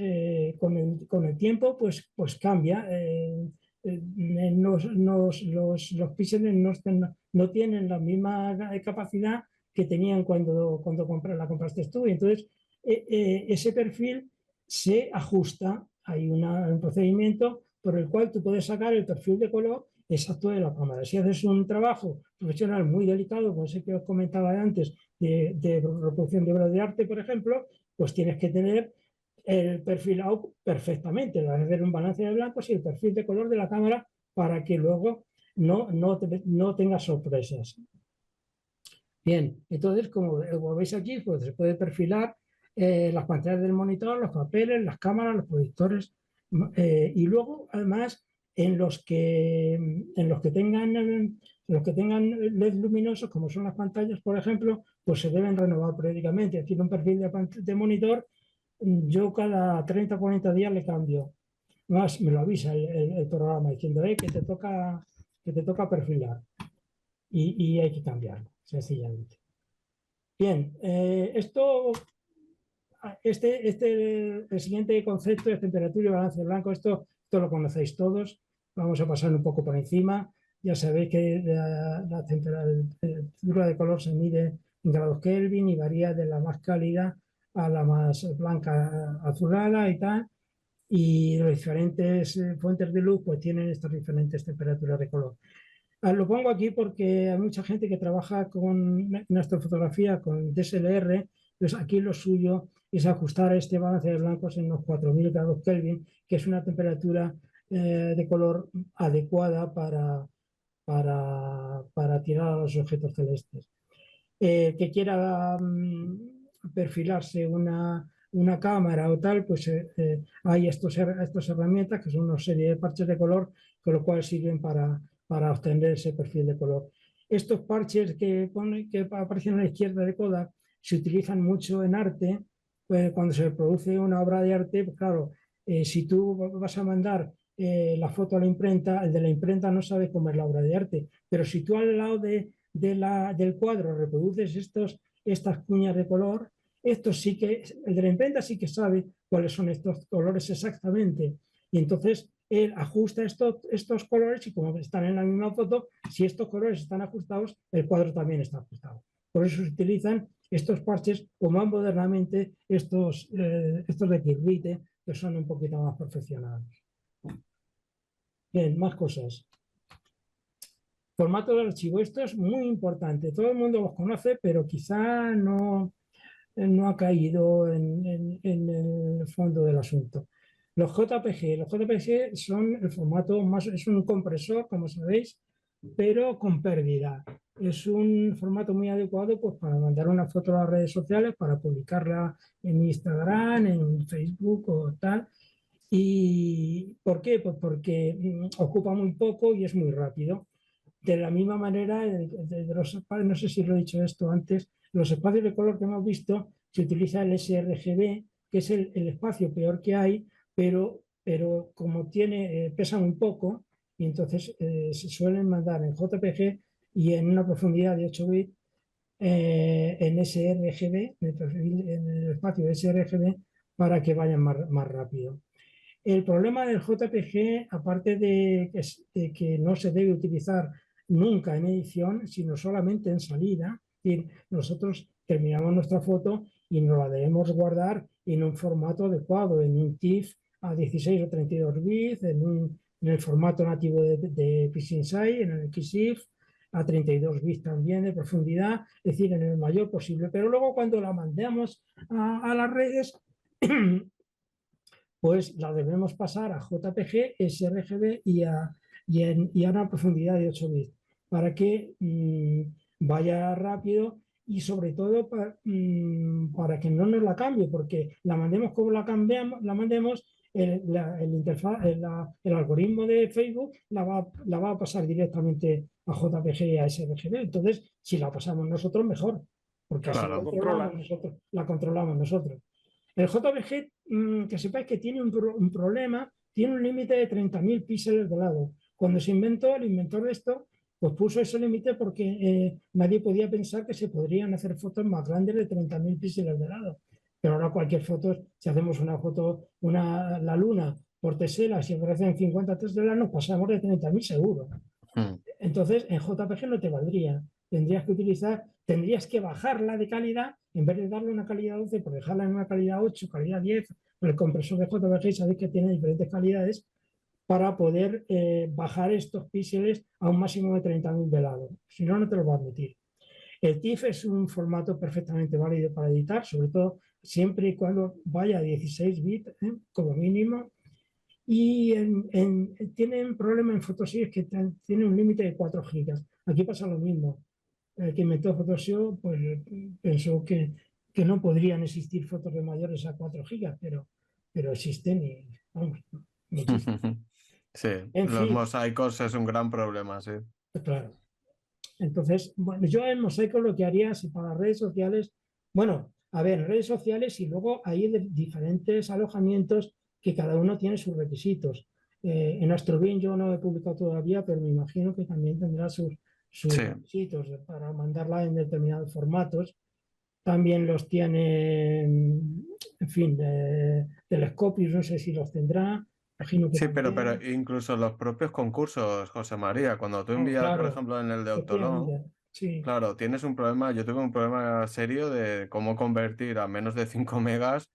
con el tiempo, pues cambia. Los píxeles no tienen la misma capacidad que tenían cuando la compraste tú. Y entonces, ese perfil se ajusta. Hay un procedimiento por el cual tú puedes sacar el perfil de color exacto de la cámara. Si haces un trabajo profesional muy delicado, como ese que os comentaba antes, de reproducción de obras de arte, por ejemplo, pues tienes que tener el perfilado perfectamente, hacer un balance de blancos y el perfil de color de la cámara para que luego no tengas sorpresas. Bien, entonces, como veis aquí, pues se puede perfilar las pantallas del monitor, los papeles, las cámaras, los proyectores, y luego, además, en los que tengan LED luminosos, como son las pantallas, por ejemplo, pues se deben renovar periódicamente. Es decir, un perfil de monitor, yo cada 30 o 40 días le cambio. Más me lo avisa el programa diciendo que te toca perfilar y hay que cambiarlo, sencillamente. Bien, el siguiente concepto es temperatura y balance blanco. Esto lo conocéis todos. Vamos a pasar un poco por encima. Ya sabéis que la temperatura de color se mide en grados Kelvin y varía de la más cálida a la más blanca azulada y tal. Y los diferentes fuentes de luz pues tienen estas diferentes temperaturas de color. Lo pongo aquí porque hay mucha gente que trabaja en astrofotografía con DSLR, pues aquí lo suyo es ajustar este balance de blancos en unos 4000 grados Kelvin, que es una temperatura de color adecuada para tirar a los objetos celestes. Que quiera perfilarse una cámara o tal, pues hay estas herramientas que son una serie de parches de color, con lo cual sirven para obtener ese perfil de color. Estos parches que aparecen a la izquierda de Kodak se utilizan mucho en arte, pues cuando se produce una obra de arte, pues claro, si tú vas a mandar la foto a la imprenta, el de la imprenta no sabe cómo es la obra de arte, pero si tú al lado del cuadro reproduces estas cuñas de color, el de la imprenta sí que sabe cuáles son estos colores exactamente. Y entonces él ajusta estos colores y como están en la misma foto, si estos colores están ajustados, el cuadro también está ajustado. Por eso se utilizan estos parches o más modernamente estos de Kirlite, que son un poquito más perfeccionados. Bien, más cosas. Formato de archivo. Esto es muy importante. Todo el mundo los conoce, pero quizá no ha caído en el fondo del asunto. Los JPG son el formato más, es un compresor, como sabéis, pero con pérdida. Es un formato muy adecuado pues, para mandar una foto a las redes sociales, para publicarla en Instagram, en Facebook o tal. ¿Y por qué? Pues porque ocupa muy poco y es muy rápido. De la misma manera, no sé si lo he dicho esto antes, los espacios de color que hemos visto se utiliza el sRGB, que es el espacio peor que hay, pero como pesa muy poco, y entonces se suelen mandar en JPG y en una profundidad de 8 bits en sRGB, en el espacio de sRGB, para que vayan más rápido. El problema del JPG, aparte de que no se debe utilizar nunca en edición, sino solamente en salida, es decir, nosotros terminamos nuestra foto y nos la debemos guardar en un formato adecuado, en un TIFF a 16 o 32 bits, en el formato nativo de PixInsight, en el XIF, a 32 bits también de profundidad, es decir, en el mayor posible. Pero luego cuando la mandamos a las redes, pues la debemos pasar a JPG, sRGB y a una profundidad de 8 bits para que vaya rápido y sobre todo para que no nos la cambie, porque la mandemos como la mandemos, el algoritmo de Facebook la va a pasar directamente a JPG y a sRGB. Entonces, si la pasamos nosotros, mejor, porque así Claro. la controlamos nosotros. El JPG, que sepáis que tiene un problema, tiene un límite de 30.000 píxeles de lado. Cuando se inventó, el inventor de esto, pues puso ese límite porque nadie podía pensar que se podrían hacer fotos más grandes de 30.000 píxeles de lado. Pero ahora cualquier foto, si hacemos una foto, la luna por tesela, si aparecen 50 teselas, nos pasamos de 30.000 seguro. Entonces, en JPG no te valdría. Tendrías que bajarla de calidad, en vez de darle una calidad 12, por dejarla en una calidad 8, calidad 10. El compresor de JPG sabéis que tiene diferentes calidades para poder bajar estos píxeles a un máximo de 30.000 de lado. Si no, no te lo va a admitir. El TIFF es un formato perfectamente válido para editar, sobre todo siempre y cuando vaya a 16 bits, como mínimo. Y tienen problema en Photoshop que tiene un límite de 4 gigas. Aquí pasa lo mismo. El que inventó Photoshop pues, pensó que no podrían existir fotos de mayores a 4 gigas, pero existen y vamos, muchísimas. Sí, En los fin, mosaicos es un gran problema, sí. claro. Entonces, bueno, yo en Mosaico lo que haría si para redes sociales, bueno, a ver, redes sociales y luego hay diferentes alojamientos que cada uno tiene sus requisitos. En Astrobin yo no he publicado todavía, pero me imagino que también tendrá sus Sí. requisitos para mandarla en determinados formatos. También los tiene, en fin, telescopios, no sé si los tendrá. Imagino que Sí, pero también. incluso los propios concursos, José María, cuando tú envías, por Claro, ejemplo, en el de Autolón, efectivamente, sí. claro, tienes un problema, yo tuve un problema serio de cómo convertir a menos de 5 megas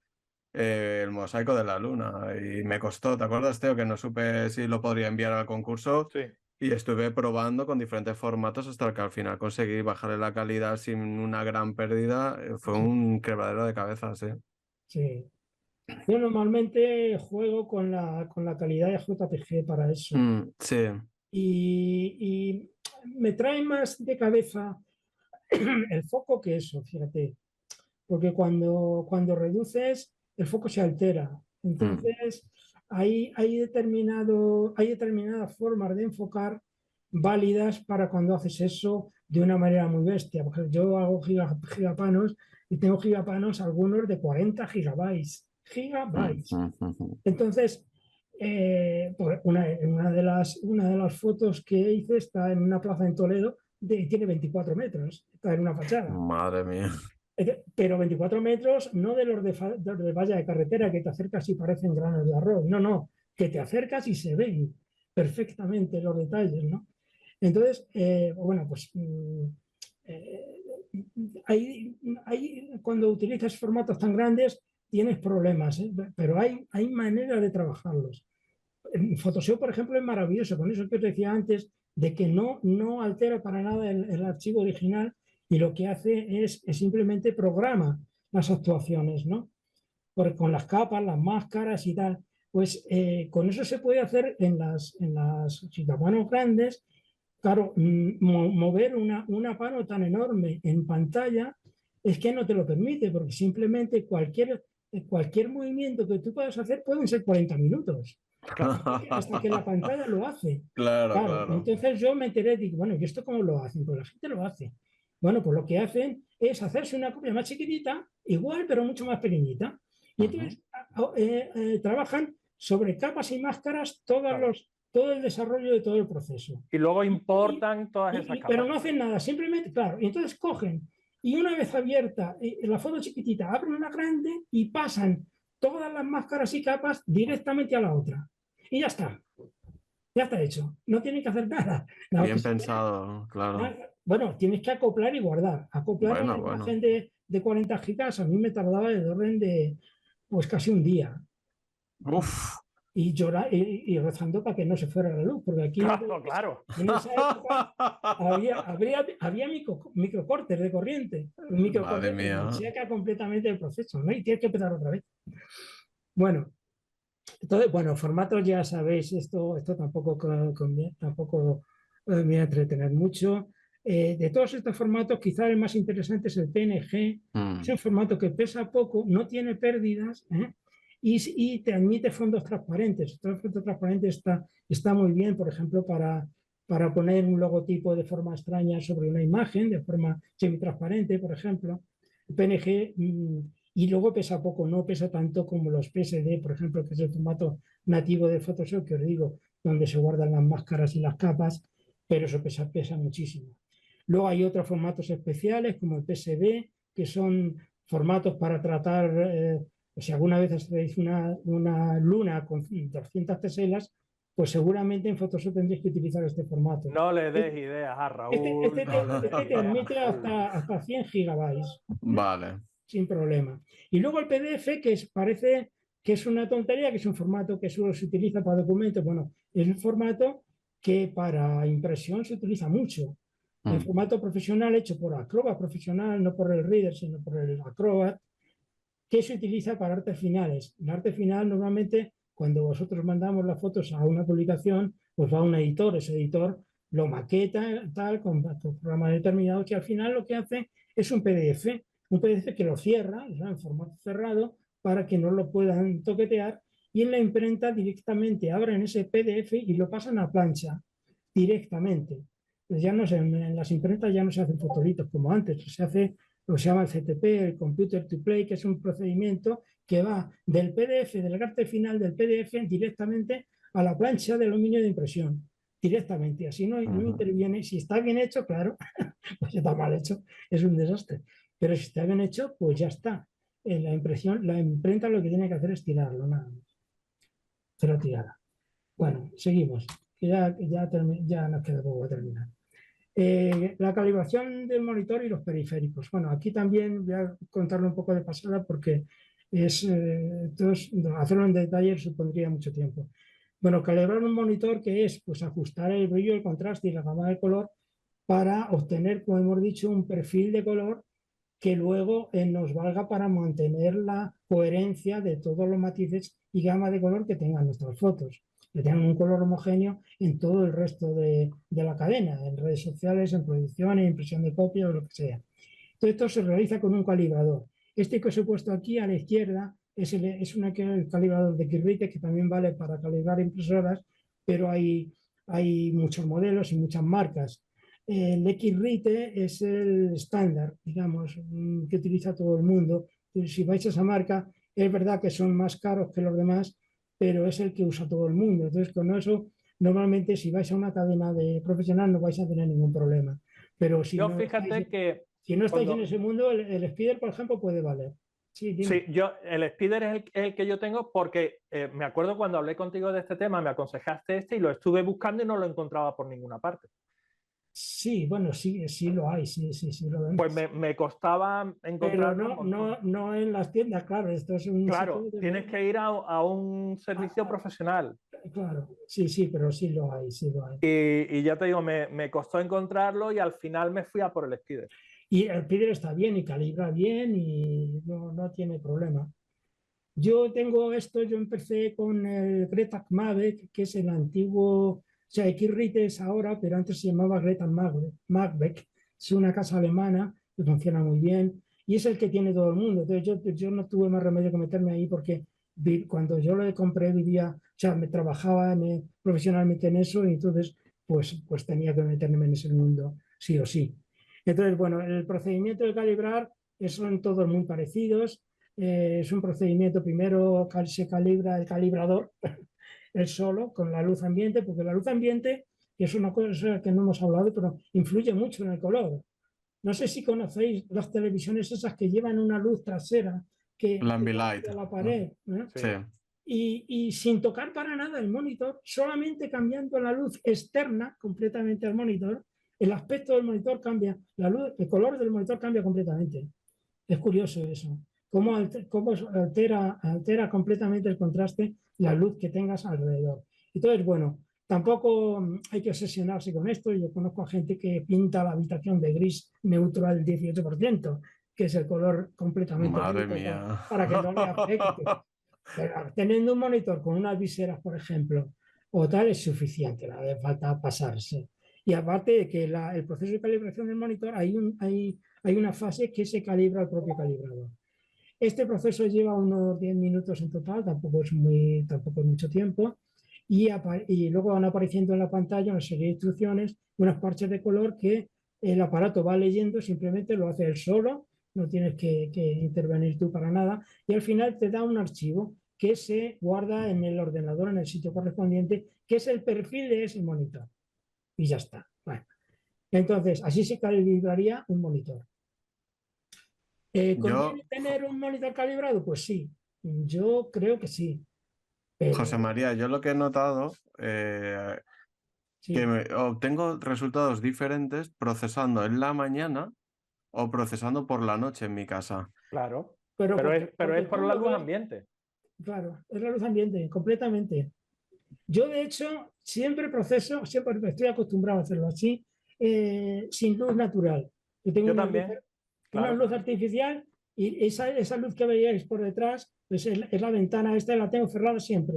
el mosaico de la luna y me costó, ¿te acuerdas, Teo? Que no supe si lo podría enviar al concurso Sí. Y estuve probando con diferentes formatos hasta que al final conseguí bajarle la calidad sin una gran pérdida. Fue Sí, un quebradero de cabeza, sí. sí. Yo normalmente juego con la calidad de JPG para eso. Sí. Y me trae más de cabeza el foco que eso, fíjate. Porque cuando reduces, el foco se altera. Mm, Entonces, hay determinadas formas de enfocar válidas para cuando haces eso de una manera muy bestia. Porque yo hago gigapanos y tengo gigapanos algunos de 40 gigabytes. Gigabytes. mm. Entonces, pues una de las fotos que hice está en una plaza en Toledo, tiene 24 metros, está en una fachada. Madre mía. Pero 24 metros no de valla de carretera que te acercas y parecen granos de arroz, no, no, que te acercas y se ven perfectamente los detalles, ¿no? Entonces, bueno, pues eh, cuando utilizas formatos tan grandes tienes problemas, ¿eh? Pero hay manera de trabajarlos. En Photoshop, por ejemplo, es maravilloso, con eso que os decía antes, de que no altera para nada el archivo original y lo que hace es simplemente programa las actuaciones, ¿no? Porque con las capas, las máscaras y tal, pues con eso se puede hacer en las gitapanos grandes. Claro, mover una pano tan enorme en pantalla es que no te lo permite, porque simplemente cualquier movimiento que tú puedas hacer pueden ser 40 minutos hasta que la pantalla lo hace. Claro, Claro, claro. entonces yo me enteré, digo, bueno, ¿y esto cómo lo hacen? Pues la gente lo hace. Bueno, pues lo que hacen es hacerse una copia más chiquitita, igual, pero mucho más pequeñita. Y Ujú. entonces trabajan sobre capas y máscaras Claro. todo el desarrollo de todo el proceso. Y luego Y- importan todas esas pero capas. no hacen nada, simplemente, claro, y entonces cogen y una vez abierta la foto chiquitita, abren la grande y pasan todas las máscaras y capas directamente a la otra. Y ya está hecho. No tienen que hacer nada. Nada que Bien se pensado, claro. bueno, tienes que acoplar y guardar. Acoplar una Bueno, bueno. imagen de 40 gigas a mí me tardaba el orden de pues casi un día. Uf. Y llorar y rezando para que no se fuera la luz, porque aquí Claro, claro. en esa época había microcortes de corriente, Madre microcorriente, mía. machaca completamente el proceso, ¿no? Y tienes que empezar otra vez. Bueno, entonces, bueno, formatos ya sabéis, esto tampoco, tampoco me voy a entretener mucho. De todos estos formatos, quizá el más interesante es el PNG. Es Mm. un formato que pesa poco, no tiene pérdidas, ¿eh? Y te admite fondos transparentes. El fondo transparente está muy bien, por ejemplo, para poner un logotipo de forma extraña sobre una imagen, de forma semitransparente, por ejemplo. El PNG y luego pesa poco, no pesa tanto como los PSD, por ejemplo, que es el formato nativo de Photoshop, que os digo, donde se guardan las máscaras y las capas, pero eso pesa muchísimo. Luego hay otros formatos especiales como el PSB, que son formatos para tratar, si alguna vez hacéis una luna con 200 teselas, pues seguramente en Photoshop tendréis que utilizar este formato. No le des ideas a Este, Raúl, este no te, le des este te ideas a admite Raúl. hasta 100 gigabytes. Vale. Sin problema. Y luego el PDF, parece que es una tontería, que es un formato que solo se utiliza para documentos. Bueno, es un formato que para impresión se utiliza mucho. El Mm. formato profesional hecho por Acrobat profesional, no por el Reader, sino por el Acrobat, que se utiliza para artes finales. En arte final, normalmente, cuando vosotros mandamos las fotos a una publicación, pues va a un editor, ese editor lo maqueta tal, con programas determinados, que al final lo que hace es un PDF que lo cierra, ¿no? En formato cerrado, para que no lo puedan toquetear, y en la imprenta directamente abren ese PDF y lo pasan a plancha directamente. Pues ya no se, en las imprentas ya no se hacen fotolitos como antes, se hace lo que se llama el CTP, el Computer to Play, que es un procedimiento que va del PDF, del arte final del PDF, directamente a la plancha de aluminio de impresión. Directamente, así no Ujú. interviene. Si está bien hecho, claro, pues está mal hecho, es un desastre. Pero si está bien hecho, pues ya está. La impresión, la imprenta lo que tiene que hacer es tirarlo, nada más. Cero tirada. Bueno, seguimos, que ya nos queda poco a terminar. La calibración del monitor y los periféricos. Bueno, aquí también voy a contarlo un poco de pasada porque hacerlo en detalle supondría mucho tiempo. Bueno, calibrar un monitor que es pues ajustar el brillo, el contraste y la gama de color para obtener, como hemos dicho, un perfil de color que luego nos valga para mantener la coherencia de todos los matices y gama de color que tengan nuestras fotos, que tengan un color homogéneo en todo el resto de la cadena, en redes sociales, en proyección, en impresión de copia o lo que sea. Todo esto se realiza con un calibrador. Este que os he puesto aquí a la izquierda es el calibrador de Kirrite, que también vale para calibrar impresoras, pero hay muchos modelos y muchas marcas. El Xrite es el estándar, digamos, que utiliza todo el mundo. Si vais a esa marca, es verdad que son más caros que los demás, pero es el que usa todo el mundo. Entonces, con eso, normalmente, si vais a una cadena de profesional, no vais a tener ningún problema. Pero si Yo no estáis, fíjate que si no estáis en cuando... ese mundo, el Spider, por ejemplo, puede valer. Sí, dime. Sí, el Spider es el que yo tengo porque me acuerdo cuando hablé contigo de este tema, me aconsejaste este y lo estuve buscando y no lo encontraba por ninguna parte. Sí, bueno, sí, sí lo hay, sí, sí, sí lo Pues vemos. me costaba Pero encontrarlo un no, montón. no, no en las tiendas, claro, esto es un sitio Claro, tienes que ir a un servicio profesional. claro, sí, sí, pero sí lo hay, sí lo hay. Y ya te digo, me costó encontrarlo y al final me fui a por el Spider. Y el Spider está bien y calibra bien y no tiene problema. Yo tengo esto, yo empecé con el Greta Mavic, que es el antiguo, o sea, Xrite es ahora, pero antes se llamaba Greta Mavic, es una casa alemana que funciona muy bien y es el que tiene todo el mundo. Entonces yo no tuve más remedio que meterme ahí porque cuando yo lo compré vivía, o sea, me trabajaba profesionalmente en eso y entonces pues tenía que meterme en ese mundo, sí o sí. Entonces, bueno, el procedimiento de calibrar son todos muy parecidos. Es un procedimiento, primero se calibra el calibrador, el solo, con la luz ambiente, porque la luz ambiente, que es una cosa que no hemos hablado, pero influye mucho en el color. No sé si conocéis las televisiones esas que llevan una luz trasera que da Lambilight, hacia la ¿no? pared, ¿no? Sí. Sí. Y sin tocar para nada el monitor, solamente cambiando la luz externa completamente al monitor, el aspecto del monitor cambia, la luz, el color del monitor cambia completamente. Es curioso eso. Cómo altera completamente el contraste, la luz que tengas alrededor. Entonces, bueno, tampoco hay que obsesionarse con esto. Yo conozco a gente que pinta la habitación de gris neutro al 18%, que es el color completamente Madre neutro, mía. para que no le afecte. Pero teniendo un monitor con unas viseras, por ejemplo, o tal, es suficiente, no hace falta pasarse. Y aparte de que el proceso de calibración del monitor, hay una fase que se calibra el propio calibrador. Este proceso lleva unos 10 minutos en total, tampoco es mucho tiempo, y luego van apareciendo en la pantalla una serie de instrucciones, unas parches de color que el aparato va leyendo, simplemente lo hace él solo, no tienes que intervenir tú para nada, y al final te da un archivo que se guarda en el ordenador, en el sitio correspondiente, que es el perfil de ese monitor. Y ya está. Bueno, entonces, así se calibraría un monitor. Yo, ¿Conviene tener un monitor calibrado? Pues sí, yo creo que sí, pero José María, yo lo que he notado, que sí, obtengo resultados diferentes procesando en la mañana o procesando por la noche en mi casa. Claro. pero Pero es porque por tú la lo luz ves, ambiente. claro, es la luz ambiente, completamente. Yo, de hecho, siempre estoy acostumbrado a hacerlo así, sin luz natural. Yo tengo Yo también, una claro. luz artificial y esa luz que veíais por detrás, pues es la ventana esta, la tengo cerrada siempre.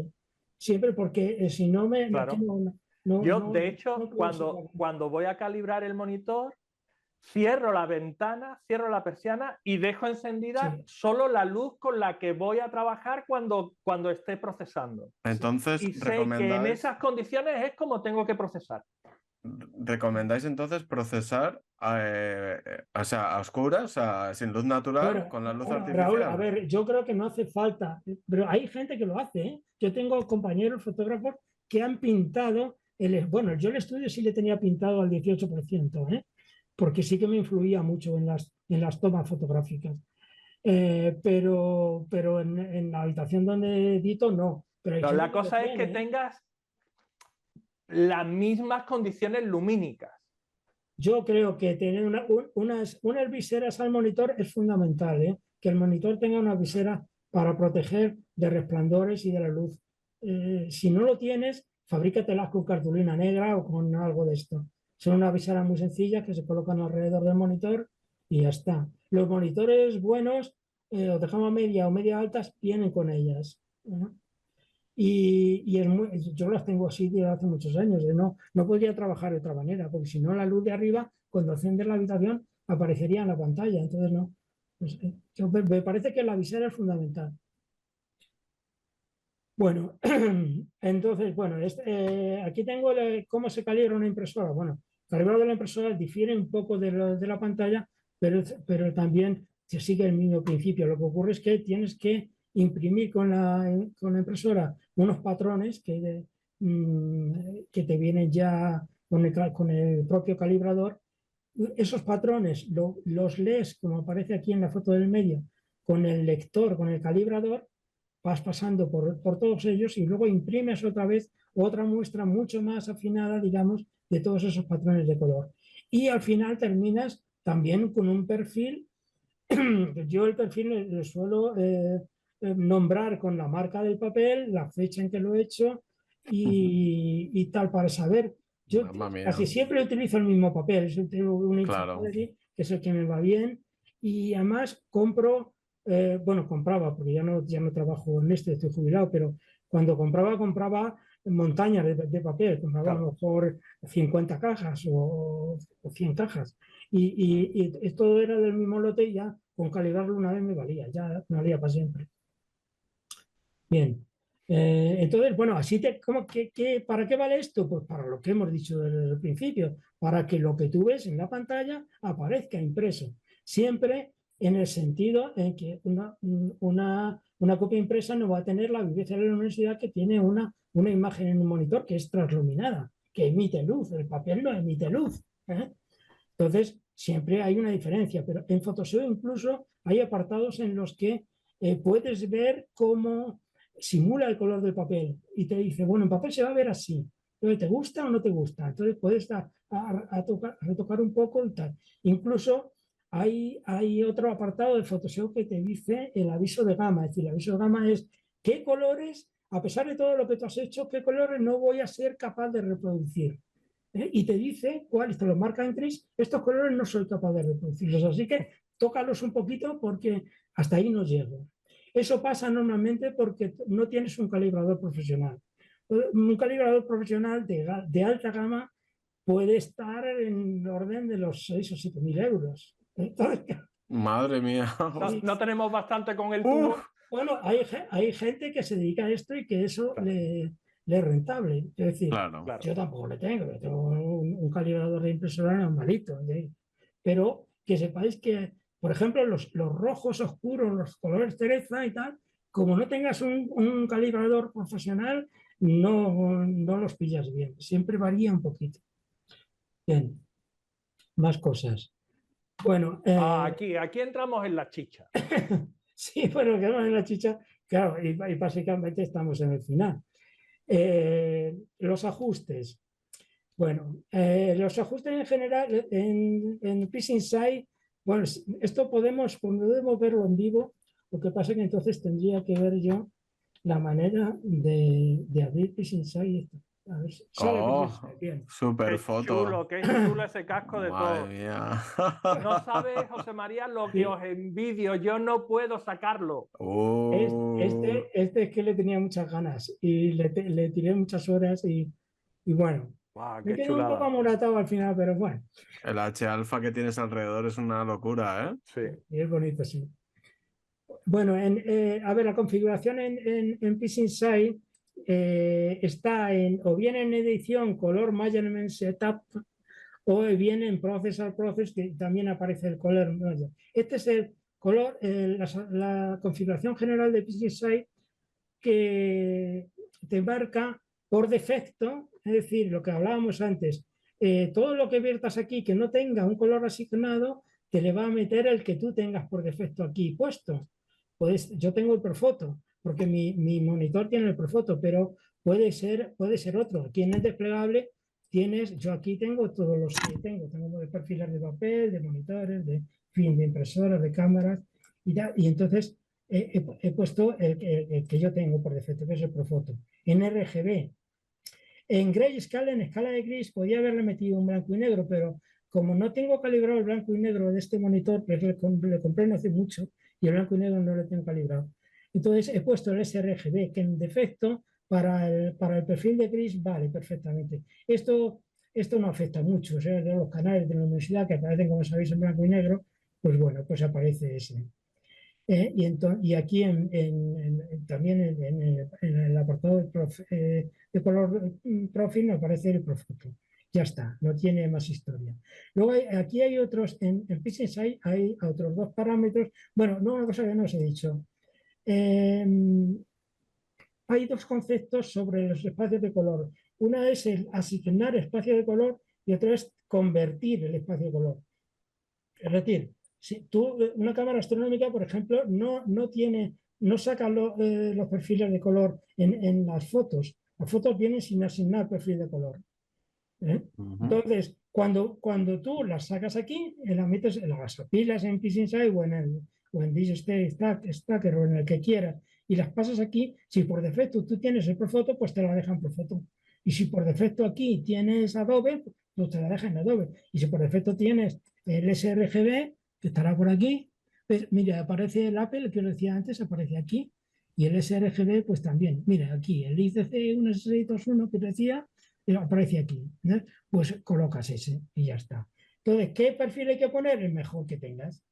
Siempre porque si no, aquí Claro. Yo, de hecho, no puedo observar. cuando voy a calibrar el monitor, cierro la ventana, cierro la persiana y dejo encendida Sí, solo la luz con la que voy a trabajar cuando esté procesando. sí. Entonces, Y sé que en esas condiciones es como tengo que procesar. ¿recomendáis entonces procesar, o sea, a oscuras, o sea, sin luz natural, Bueno, con la luz bueno, Raúl, a artificial? ver, yo creo que no hace falta, pero hay gente que lo hace, ¿eh? Yo tengo compañeros fotógrafos que han pintado, bueno, yo el estudio sí le tenía pintado al 18%, ¿eh? Porque sí que me influía mucho en las tomas fotográficas. Pero en la habitación donde edito, no. Pero hay Pero gente la que lo cosa es que tiene, ¿eh? tengas las mismas condiciones lumínicas. Yo creo que tener unas viseras al monitor es fundamental, ¿eh? Que el monitor tenga una visera para proteger de resplandores y de la luz si no lo tienes, fabrícatelas con cartulina negra o con algo de esto. Son unas viseras muy sencillas que se colocan alrededor del monitor y ya está. Los monitores buenos, o de gama media o media altas, vienen con ellas. Y yo las tengo así desde hace muchos años. No podría trabajar de otra manera, porque si no, la luz de arriba, cuando enciendes la habitación, aparecería en la pantalla. Entonces, no. Pues, me parece que la visera es fundamental. Bueno, entonces, bueno, aquí tengo cómo se calibra una impresora. Bueno, el calibrado de la impresora difiere un poco de la pantalla, pero también se sigue el mismo principio. Lo que ocurre es que tienes que imprimir con la impresora unos patrones que te vienen ya con el propio calibrador. Esos patrones los lees, como aparece aquí en la foto del medio, con el lector, con el calibrador, vas pasando por todos ellos y luego imprimes otra vez otra muestra mucho más afinada, digamos, de todos esos patrones de color. Y al final terminas también con un perfil. Yo el perfil le suelo nombrar con la marca del papel, la fecha en que lo he hecho y tal, para saber. Yo Mamma mía. casi siempre utilizo el mismo papel, tengo un Claro. que es el que me va bien, y además compro, bueno, compraba, porque ya no trabajo en estoy jubilado, pero cuando compraba montañas de papel, compraba a lo mejor 50 cajas o 100 cajas, y todo era del mismo lote y ya con calibrarlo una vez me valía, ya me valía para siempre. Bien. Entonces, bueno, ¿para qué vale esto? Pues para lo que hemos dicho desde el principio, para que lo que tú ves en la pantalla aparezca impreso. Siempre en el sentido en que una copia impresa no va a tener la viveza de la luminosidad que tiene una imagen en un monitor que es transluminada, que emite luz. El papel no emite luz. Entonces, siempre hay una diferencia, pero en Photoshop incluso hay apartados en los que puedes ver cómo simula el color del papel y te dice, bueno, en papel se va a ver así. Entonces, ¿te gusta o no te gusta? Entonces, puedes retocar un poco y tal. Incluso hay otro apartado de Photoshop que te dice el aviso de gama. Es decir, el aviso de gama es qué colores, a pesar de todo lo que tú has hecho, qué colores no voy a ser capaz de reproducir. Y te dice cuáles, te los marca en gris, estos colores no soy capaz de reproducirlos, así que tócalos un poquito porque hasta ahí no llego. Eso pasa normalmente porque no tienes un calibrador profesional. Un calibrador profesional de alta gama puede estar en orden de los 6 o 7 mil euros. Madre mía. No tenemos bastante con el tubo. Bueno, hay gente que se dedica a esto y que eso le es rentable. Es decir, Claro. yo tampoco le tengo, yo tengo un calibrador de impresora normalito. Pero que sepáis que, por ejemplo, los rojos oscuros, los colores cereza y tal, como no tengas un calibrador profesional, no los pillas bien. Siempre varía un poquito. Bien, más cosas. Bueno, aquí entramos en la chicha. Sí, bueno, quedamos en la chicha, claro, y básicamente estamos en el final. Los ajustes. Bueno, los ajustes en general en Piece Inside, bueno, esto podemos verlo en vivo, lo que pasa es que entonces tendría que ver yo la manera de abrir Piece Inside. A ver si sale bien. Super foto. Qué chulo ese casco de todo. Madre mía. No sabes, José María, lo que os envidio. Yo no puedo sacarlo. Este es que le tenía muchas ganas y le tiré muchas horas y bueno. Wow, Me quedé un poco amoratado al final, pero bueno. El H-alfa que tienes alrededor es una locura, ¿eh? Sí. Y es bonito, sí. Bueno, a ver, la configuración en Piece Inside está o bien en edición color measurement setup o bien en process, que también aparece el color. Este es el color, la configuración general de Piece Inside que te marca por defecto, es decir, lo que hablábamos antes, todo lo que viertas aquí que no tenga un color asignado, te le va a meter el que tú tengas por defecto aquí puesto. Yo tengo el Profoto, porque mi monitor tiene el Profoto, pero puede ser otro. Aquí en el desplegable yo aquí tengo todos los que tengo perfiles de papel, de monitores, de impresoras, de cámaras, y entonces he puesto el que yo tengo por defecto, que es el Profoto, en RGB. En Grayscale, en escala de gris, podía haberle metido un blanco y negro, pero como no tengo calibrado el blanco y negro de este monitor, que le compré no hace mucho, y el blanco y negro no lo tengo calibrado. Entonces he puesto el sRGB, que en defecto para el perfil de gris vale perfectamente. Esto no afecta mucho, o sea, de los canales de la universidad que aparecen, como sabéis, en blanco y negro, pues bueno, pues aparece ese. Y aquí también en el apartado de color profil me aparece el Profoto. Ya está, no tiene más historia. Luego aquí hay otros, en PixInsight hay otros dos parámetros. Bueno, no, una cosa que no os he dicho. Hay dos conceptos sobre los espacios de color. Una es el asignar espacio de color y otra es convertir el espacio de color. Es decir, si tú, una cámara astronómica, por ejemplo, no saca los perfiles de color en las fotos. Las fotos vienen sin asignar perfil de color. Entonces, cuando tú las sacas aquí, las metes en las pilas en PixInsight o en DigStacker o en el que quieras, y las pasas aquí, si por defecto tú tienes el Profoto, pues te la dejan Profoto. Y si por defecto aquí tienes Adobe, pues te la dejan Adobe. Y si por defecto tienes el sRGB, que estará por aquí, pues mira, aparece el Apple, el que os decía antes, aparece aquí. Y el sRGB, pues también. Mira, aquí el ICC 1621 que decía, aparece aquí. Pues colocas ese y ya está. Entonces, ¿qué perfil hay que poner? El mejor que tengas.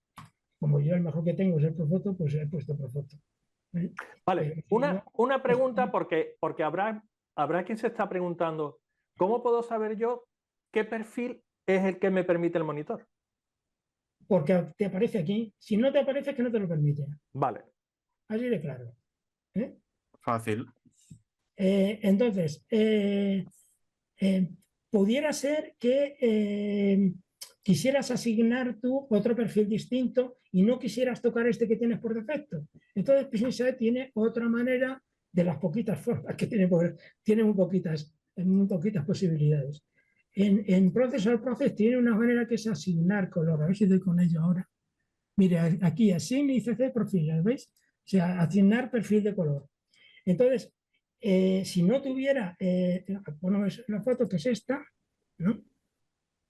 Como yo el mejor que tengo es el Profoto, pues he puesto Profoto. Vale, una pregunta porque habrá quien se está preguntando, ¿cómo puedo saber yo qué perfil es el que me permite el monitor? Porque te aparece aquí. Si no te aparece, es que no te lo permite. Vale. Así de claro. Fácil. Entonces, pudiera ser que quisieras asignar tú otro perfil distinto y no quisieras tocar este que tienes por defecto. Entonces, PixInsight tiene otra manera de las poquitas formas que tiene muy poquitas posibilidades. En Processor Process tiene una manera que es asignar color. A ver si doy con ello ahora. Mire, aquí Assign ICC Profile, ¿veis? O sea, asignar perfil de color. Entonces, si no tuviera, ponemos la foto que es esta, ¿no?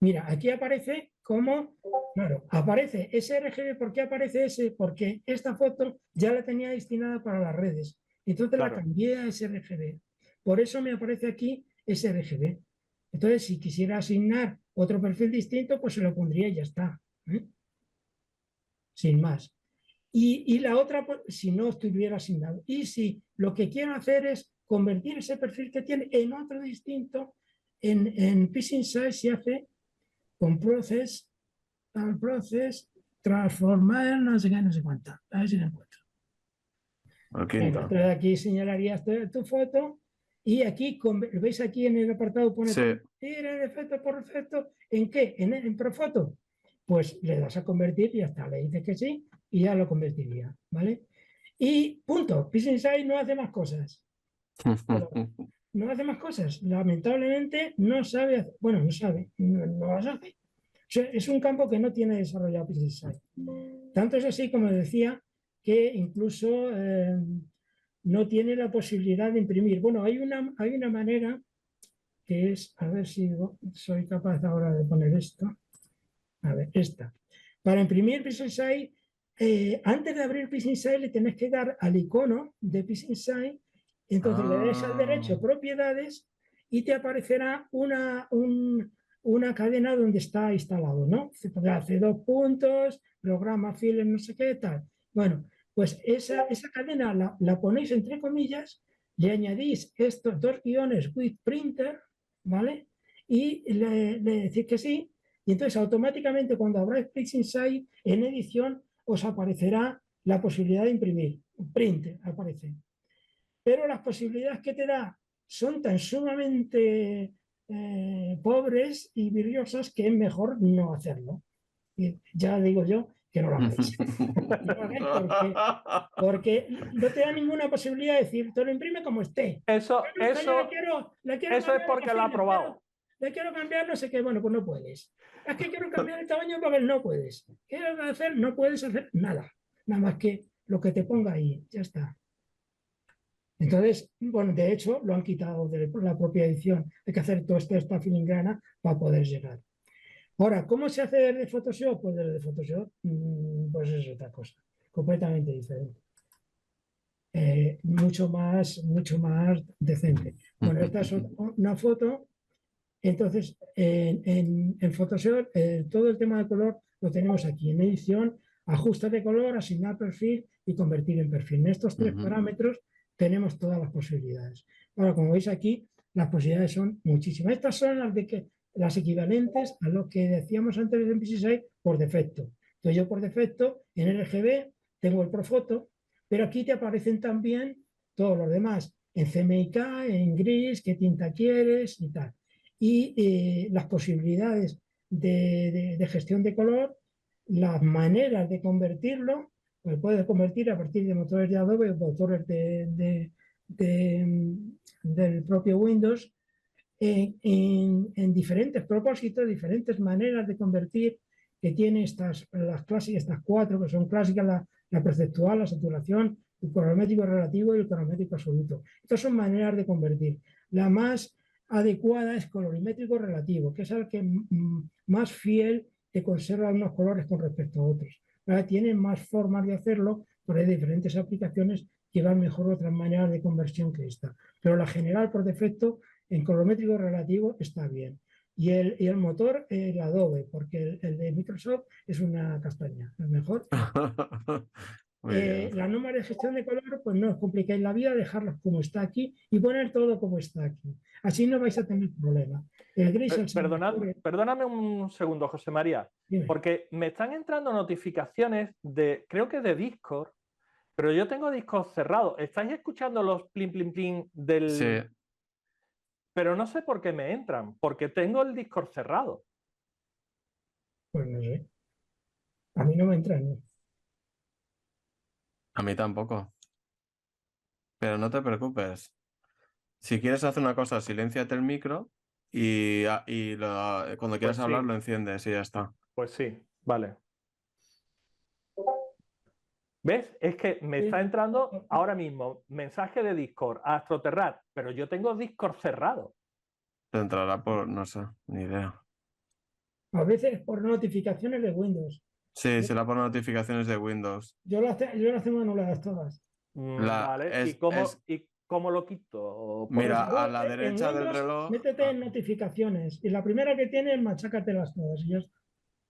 Mira, aquí aparece como, claro, aparece sRGB. ¿Por qué aparece ese? Porque esta foto ya la tenía destinada para las redes. Entonces la cambié a sRGB. Por eso me aparece aquí sRGB. Entonces, si quisiera asignar otro perfil distinto, pues se lo pondría y ya está. Sin más. Y la otra, si no estuviera asignado. Y si lo que quiero hacer es convertir ese perfil que tiene en otro distinto, en PixInsight se hace con Process, transformar, no sé qué, no sé cuánto. A ver si lo encuentro. Entonces aquí señalarías tu foto y aquí, ¿veis aquí en el apartado pone convertir el efecto por efecto? ¿En qué? ¿En Profoto? Pues le das a convertir y ya está, le dices que sí y ya lo convertiría, ¿vale? Y punto, PixInsight no hace más cosas. No hace más cosas. Lamentablemente no sabe, bueno, no sabe, no las hace. O sea, es un campo que no tiene desarrollado PixInsight. Tanto es así, como decía, que incluso no tiene la posibilidad de imprimir. Bueno, hay una manera que es, a ver si soy capaz ahora de poner esto. A ver, esta. Para imprimir PixInsight, antes de abrir PixInsight le tenés que dar al icono de PixInsight, entonces le das al derecho propiedades y te aparecerá una cadena donde está instalado, ¿no? Hace 2 puntos, programa, file, no sé qué, tal. Bueno, pues esa cadena la ponéis entre comillas, le añadís estos 2 guiones with printer, ¿vale? Y le decís que sí, y entonces automáticamente cuando abráis PixInsight en edición os aparecerá la posibilidad de imprimir. Print aparece. Pero las posibilidades que te da son tan sumamente pobres y viriosas que es mejor no hacerlo. Y ya digo yo que no lo hagáis. No lo hagáis porque no te da ninguna posibilidad de decir, te lo imprime como esté. Eso es porque lo ha probado. Le quiero cambiar no sé qué, bueno, pues no puedes. Es que quiero cambiar el tamaño porque no puedes. Quiero hacer, no puedes hacer nada. Nada más que lo que te ponga ahí, ya está. Entonces, bueno, de hecho, lo han quitado de la propia edición. Hay que hacer todo esta filigrana para poder llegar. Ahora, ¿cómo se hace desde Photoshop? Pues desde Photoshop, pues es otra cosa, completamente diferente. Mucho más decente. Bueno, esta es una foto. Entonces, en Photoshop, todo el tema de color lo tenemos aquí en edición, ajustes de color, asignar perfil y convertir en perfil. En estos tres parámetros tenemos todas las posibilidades. Ahora, como veis aquí, las posibilidades son muchísimas. Estas son las equivalentes a lo que decíamos antes en PCSI por defecto. Entonces, yo por defecto en RGB tengo el Profoto, pero aquí te aparecen también todos los demás, en CMYK, en gris, qué tinta quieres y tal. Y las posibilidades de gestión de color, las maneras de convertirlo, pues puedes convertir a partir de motores de Adobe o motores del propio Windows en diferentes propósitos, diferentes maneras de convertir que tiene las clásicas, estas cuatro que son clásicas, la perceptual, la saturación, el colorimétrico relativo y el colorimétrico absoluto. Estas son maneras de convertir. La más adecuada es colorimétrico relativo, que es el que más fiel te conserva unos colores con respecto a otros. Ahora tiene más formas de hacerlo, pero hay diferentes aplicaciones que van mejor otras maneras de conversión que esta. Pero la general por defecto en colorimétrico relativo está bien. Y el motor, el Adobe, porque el de Microsoft es una castaña, es mejor. La norma de gestión de color, pues no os compliquéis la vida, dejarlos como está aquí y poner todo como está aquí. Así no vais a tener problema. El gris, Perdóname un segundo, José María, porque me están entrando notificaciones creo que de Discord, pero yo tengo Discord cerrado. ¿Estáis escuchando los plin, plin, plin del...? Sí. Pero no sé por qué me entran, porque tengo el Discord cerrado. Pues no sé. A mí no me entran, ¿no? A mí tampoco. Pero no te preocupes. Si quieres hacer una cosa, silénciate el micro y cuando quieras hablar lo enciendes y ya está. Pues sí, vale. ¿Ves? Es que me está entrando ahora mismo mensaje de Discord a Astroterrat, pero yo tengo Discord cerrado. Te entrará por, no sé, ni idea. A veces por notificaciones de Windows. Sí, será por notificaciones de Windows. Yo las tengo anuladas todas. Vale, ¿y cómo lo quito? Mira, a la derecha del reloj... Métete en notificaciones y la primera que tienes, machácatelas todas. Y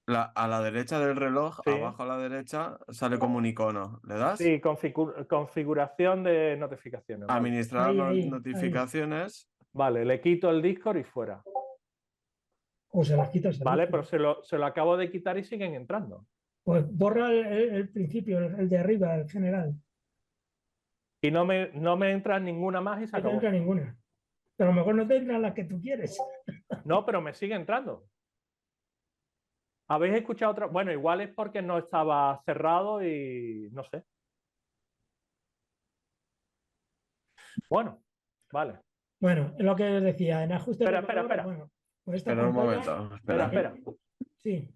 a la derecha del reloj, abajo a la derecha, sale como un icono. ¿Le das? Sí, configuración de notificaciones. Vale. Administrar notificaciones. Vale, le quito el Discord y fuera. O se las quitas. Vale, pero se lo acabo de quitar y siguen entrando. Pues borra el principio, el de arriba, el general. Y no me entra ninguna más y se acabó. No te entra ninguna. Pero a lo mejor no te entra la que tú quieres. No, pero me sigue entrando. ¿Habéis escuchado otra? Bueno, igual es porque no estaba cerrado y no sé. Bueno, vale. Bueno, lo que os decía, en ajuste espera, de color, espera. Bueno, pues esta Espera pantalla, un momento. Espera. Sí.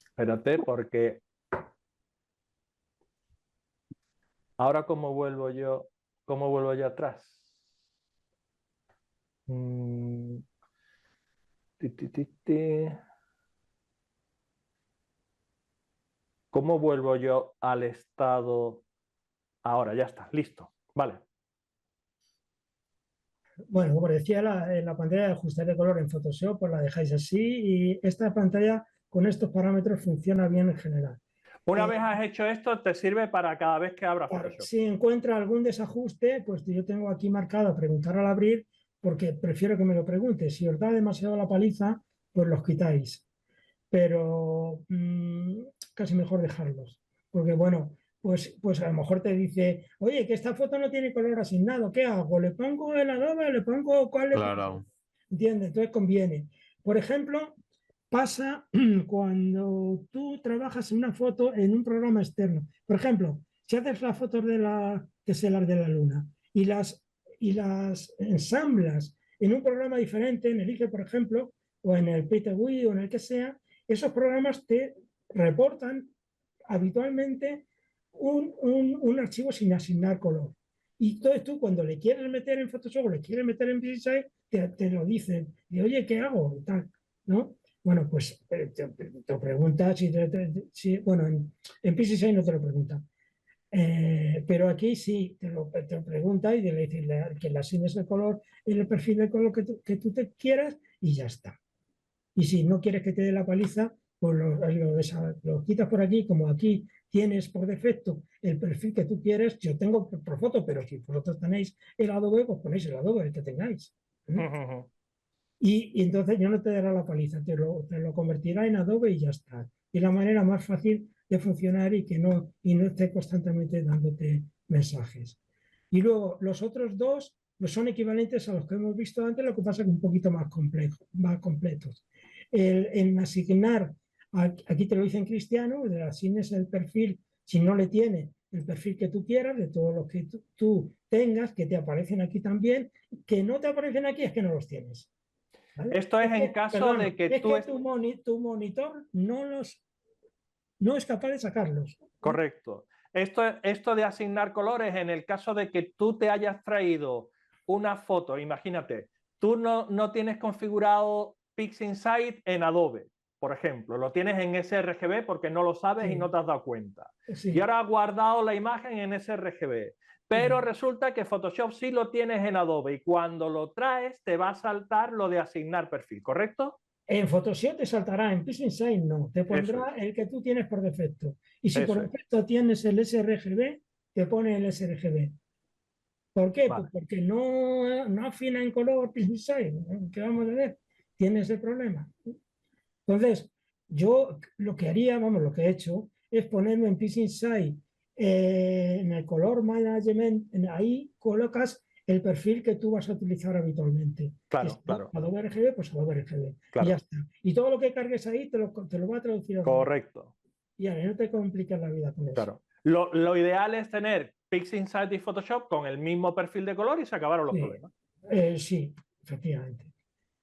Espérate, porque ahora ¿cómo vuelvo yo atrás? ¿Cómo vuelvo yo al estado? Ahora, ya está, listo. Vale. Bueno, como decía, la pantalla de ajuste de color en Photoshop, pues la dejáis así y esta pantalla con estos parámetros funciona bien en general. Una vez has hecho esto, te sirve para cada vez que abras Photoshop. Si encuentra algún desajuste, pues yo tengo aquí marcado preguntar al abrir, porque prefiero que me lo pregunte. Si os da demasiado la paliza, pues los quitáis. Pero casi mejor dejarlos. Porque bueno, pues a lo mejor te dice, oye, que esta foto no tiene color asignado, ¿qué hago? ¿Le pongo el Adobe? ¿Le pongo cuál? Claro. ¿Entiendes? Entonces conviene. Por ejemplo, pasa cuando tú trabajas en una foto en un programa externo. Por ejemplo, si haces las fotos que se las de la luna y las ensamblas en un programa diferente, en el IGE, por ejemplo, o en el PTWI o en el que sea, esos programas te reportan habitualmente un archivo sin asignar color. Y entonces tú cuando le quieres meter en Photoshop o le quieres meter en PixInsight, te lo dicen. Y oye, ¿qué hago? Y tal, ¿no? Bueno, pues te preguntas si, bueno, en PixInsight no te lo preguntan. Pero aquí sí te pregunta y le dices que le asignes el color, el perfil de color que tú te quieras y ya está. Y si no quieres que te dé la paliza, pues lo quitas por aquí, como aquí tienes por defecto el perfil que tú quieres. Yo tengo por foto, pero si vosotros tenéis el Adobe, pues ponéis el Adobe, el que tengáis. Y entonces yo no te dará la paliza, te lo convertirá en Adobe y ya está. Y la manera más fácil de funcionar y no esté constantemente dándote mensajes. Y luego los otros dos pues son equivalentes a los que hemos visto antes, lo que pasa que un poquito más completos. En asignar, aquí te lo dice en Cristiano, le asignes el perfil, si no le tiene el perfil que tú quieras, de todos los que tú tengas, que te aparecen aquí también, que no te aparecen aquí es que no los tienes. ¿Vale? Esto es en caso de que tú... tu monitor no es capaz de sacarlos. Correcto. Esto de asignar colores en el caso de que tú te hayas traído una foto, imagínate, tú no tienes configurado PixInsight en Adobe, por ejemplo, lo tienes en sRGB porque no lo sabes Sí. y no te has dado cuenta. Sí. Y ahora has guardado la imagen en sRGB, pero resulta que Photoshop sí lo tienes en Adobe y cuando lo traes te va a saltar lo de asignar perfil, ¿correcto? En Photoshop te saltará, en PixInsight no, te pondrá el que tú tienes por defecto. Y si por defecto tienes el sRGB, te pone el sRGB. ¿Por qué? Vale. Pues porque no afina en color PixInsight. ¿Qué vamos a ver? Tiene ese problema. Entonces, yo lo que haría, lo que he hecho, es ponerme en PixInsight, en el color management, ahí colocas el perfil que tú vas a utilizar habitualmente. Claro, claro. Adobe RGB, pues Adobe RGB. Claro. Y ya está. Y todo lo que cargues ahí te lo va a traducir. Correcto. Y ya, no te compliques la vida con eso. Claro. Lo ideal es tener PixInsight y Photoshop con el mismo perfil de color y se acabaron los problemas. Sí, efectivamente.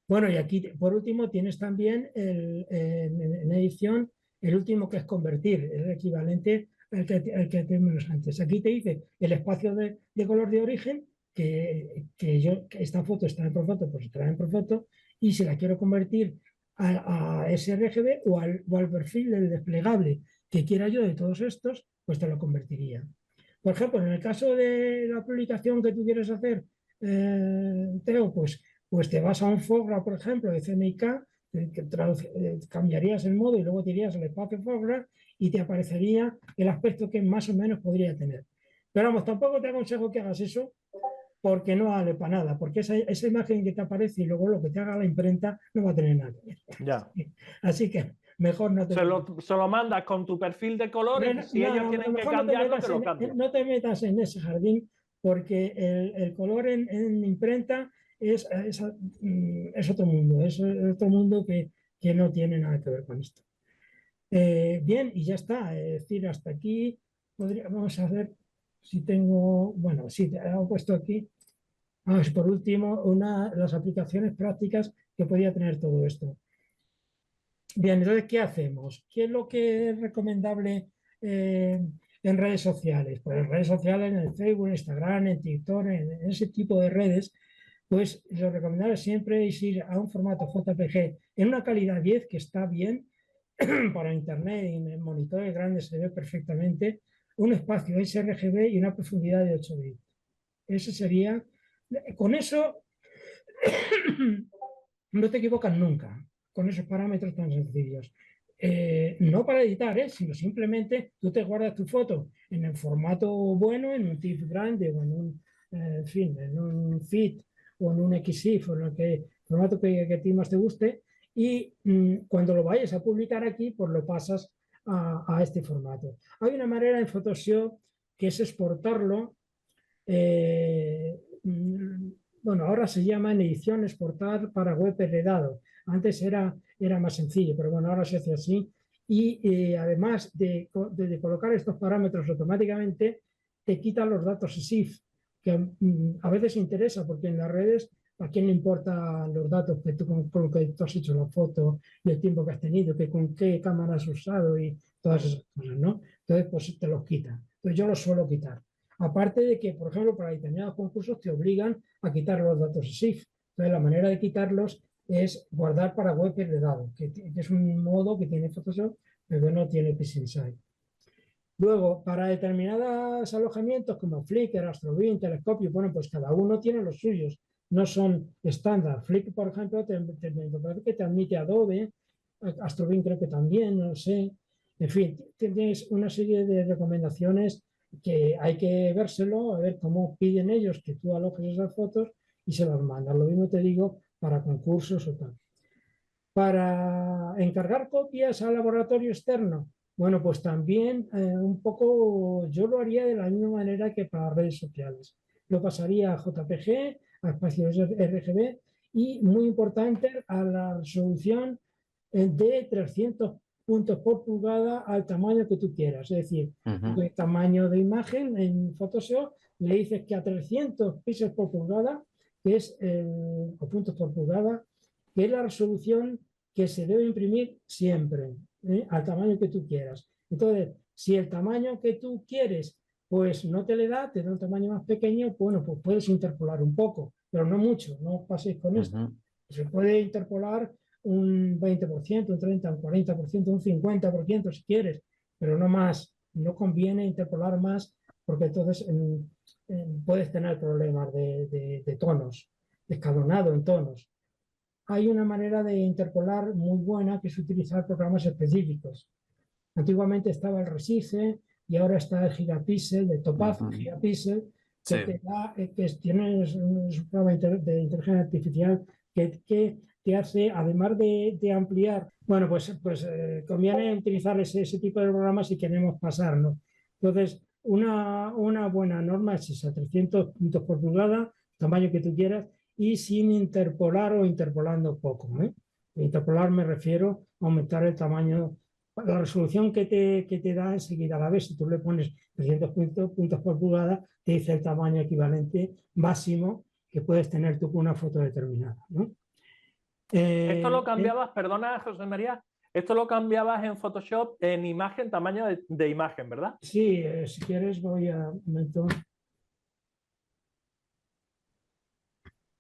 Bueno, y aquí, por último, tienes también en edición el último que es convertir, el equivalente al que tenemos antes. Aquí te dice el espacio de color de origen, que esta foto está en Profoto, pues estará en Profoto, y si la quiero convertir a sRGB o al perfil del desplegable que quiera yo de todos estos, pues te lo convertiría. Por ejemplo, en el caso de la publicación que tú quieres hacer, Teo, pues te vas a un FOGRA, por ejemplo, de CMYK, cambiarías el modo y luego te irías al espacio FOGRA y te aparecería el aspecto que más o menos podría tener. Pero vamos, tampoco te aconsejo que hagas eso porque no vale para nada, porque esa imagen que te aparece y luego lo que te haga la imprenta no va a tener nada que ver. Ya. Así que mejor no te... Se lo mandas con tu perfil de color y si ellos tienen que cambiarlo, te lo cambian. No te metas en ese jardín porque el color en imprenta es otro mundo, es otro mundo que no tiene nada que ver con esto. Bien, y ya está, es decir, hasta aquí vamos a ver si tengo, bueno, sí, te he puesto aquí, por último, las aplicaciones prácticas que podría tener todo esto. Bien, entonces, ¿qué hacemos? ¿Qué es lo que es recomendable en redes sociales? Pues en redes sociales, en el Facebook, en Instagram, en TikTok, en ese tipo de redes, pues lo recomendable siempre es ir a un formato JPG en una calidad 10 que está bien para internet y en monitores grandes se ve perfectamente, un espacio sRGB y una profundidad de 8 bits. Ese sería, con eso no te equivocas nunca con esos parámetros tan sencillos. No para editar, sino simplemente tú te guardas tu foto en el formato bueno, en un TIFF grande o en un FIT o en un XIF o en el formato que a ti más te guste y cuando lo vayas a publicar aquí, pues lo pasas a este formato. Hay una manera en Photoshop que es exportarlo. Bueno, ahora se llama en edición exportar para web heredado. Antes era más sencillo, pero bueno, ahora se hace así. Y además de colocar estos parámetros automáticamente, te quitan los datos SIF, que a veces interesa porque en las redes ¿A quién le importan los datos que tú, con lo que tú has hecho la foto y el tiempo que has tenido, que con qué cámara has usado y todas esas cosas, ¿no? Entonces, pues te los quitan. Entonces, yo los suelo quitar. Aparte de que, por ejemplo, para determinados concursos te obligan a quitar los datos SIF. Entonces, la manera de quitarlos es guardar para web de datos, que es un modo que tiene Photoshop, pero no tiene PixInsight. Luego, para determinados alojamientos como Flickr, Astrobeam, Telescopio, bueno, pues cada uno tiene los suyos, no son estándar. Flickr, por ejemplo, me parece que te admite Adobe, Astrobeam creo que también, no sé. En fin, tienes una serie de recomendaciones que hay que vérselo, a ver cómo piden ellos que tú alojes esas fotos y se las mandan. Lo mismo te digo para concursos o tal. Para encargar copias al laboratorio externo, bueno, pues también un poco yo lo haría de la misma manera que para redes sociales. Lo pasaría a JPG, a espacios RGB y, muy importante, a la resolución de 300 puntos por pulgada al tamaño que tú quieras. Es decir, el tamaño de imagen en Photoshop le dices que a 300 píxeles por pulgada, que es, o puntos por pulgada, que es la resolución que se debe imprimir siempre, al tamaño que tú quieras. Entonces, si el tamaño que tú quieres pues no te le da, te da un tamaño más pequeño, bueno, pues puedes interpolar un poco, pero no mucho, no paséis con esto. Se puede interpolar un 20%, un 30%, un 40%, un 50% si quieres, pero no más. No conviene interpolar más porque entonces puedes tener problemas de tonos, escalonado en tonos. Hay una manera de interpolar muy buena que es utilizar programas específicos. Antiguamente estaba el Resize y ahora está el Gigapixel, de Topaz Gigapixel, que te da, que tiene un programa de inteligencia artificial que te hace, además de ampliar, bueno, pues conviene utilizar ese tipo de programas si queremos pasarnos. Entonces, una buena norma es esa, 300 puntos por pulgada, tamaño que tú quieras, y sin interpolar o interpolando poco. Interpolar me refiero a aumentar el tamaño, la resolución que te da enseguida. A la vez, si tú le pones 300 puntos por pulgada, te dice el tamaño equivalente máximo que puedes tener tú con una foto determinada, ¿no? Esto lo cambiabas, perdona José María, esto lo cambiabas en Photoshop en imagen, tamaño de imagen, ¿verdad? Sí, si quieres voy a un momento.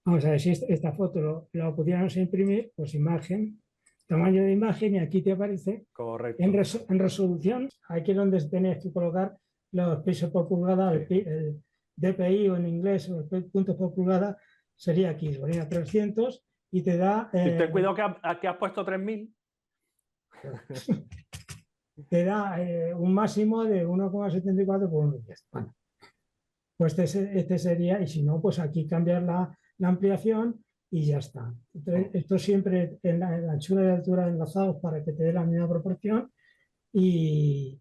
Vamos a ver si esta foto lo pudiéramos imprimir, pues imagen, tamaño de imagen, y aquí te aparece. Correcto. En resolución, aquí es donde tienes que colocar los píxeles por pulgada, sí. El DPI o en inglés, o el puntos por pulgada, sería aquí, sería 300 y te da... ten cuidado que aquí has puesto 3000. Te da un máximo de 1,74 por 1,10. Bueno, pues este sería, y si no, pues aquí cambiar la ampliación y ya está. Entonces, esto siempre en la anchura y altura enlazados para que te dé la misma proporción y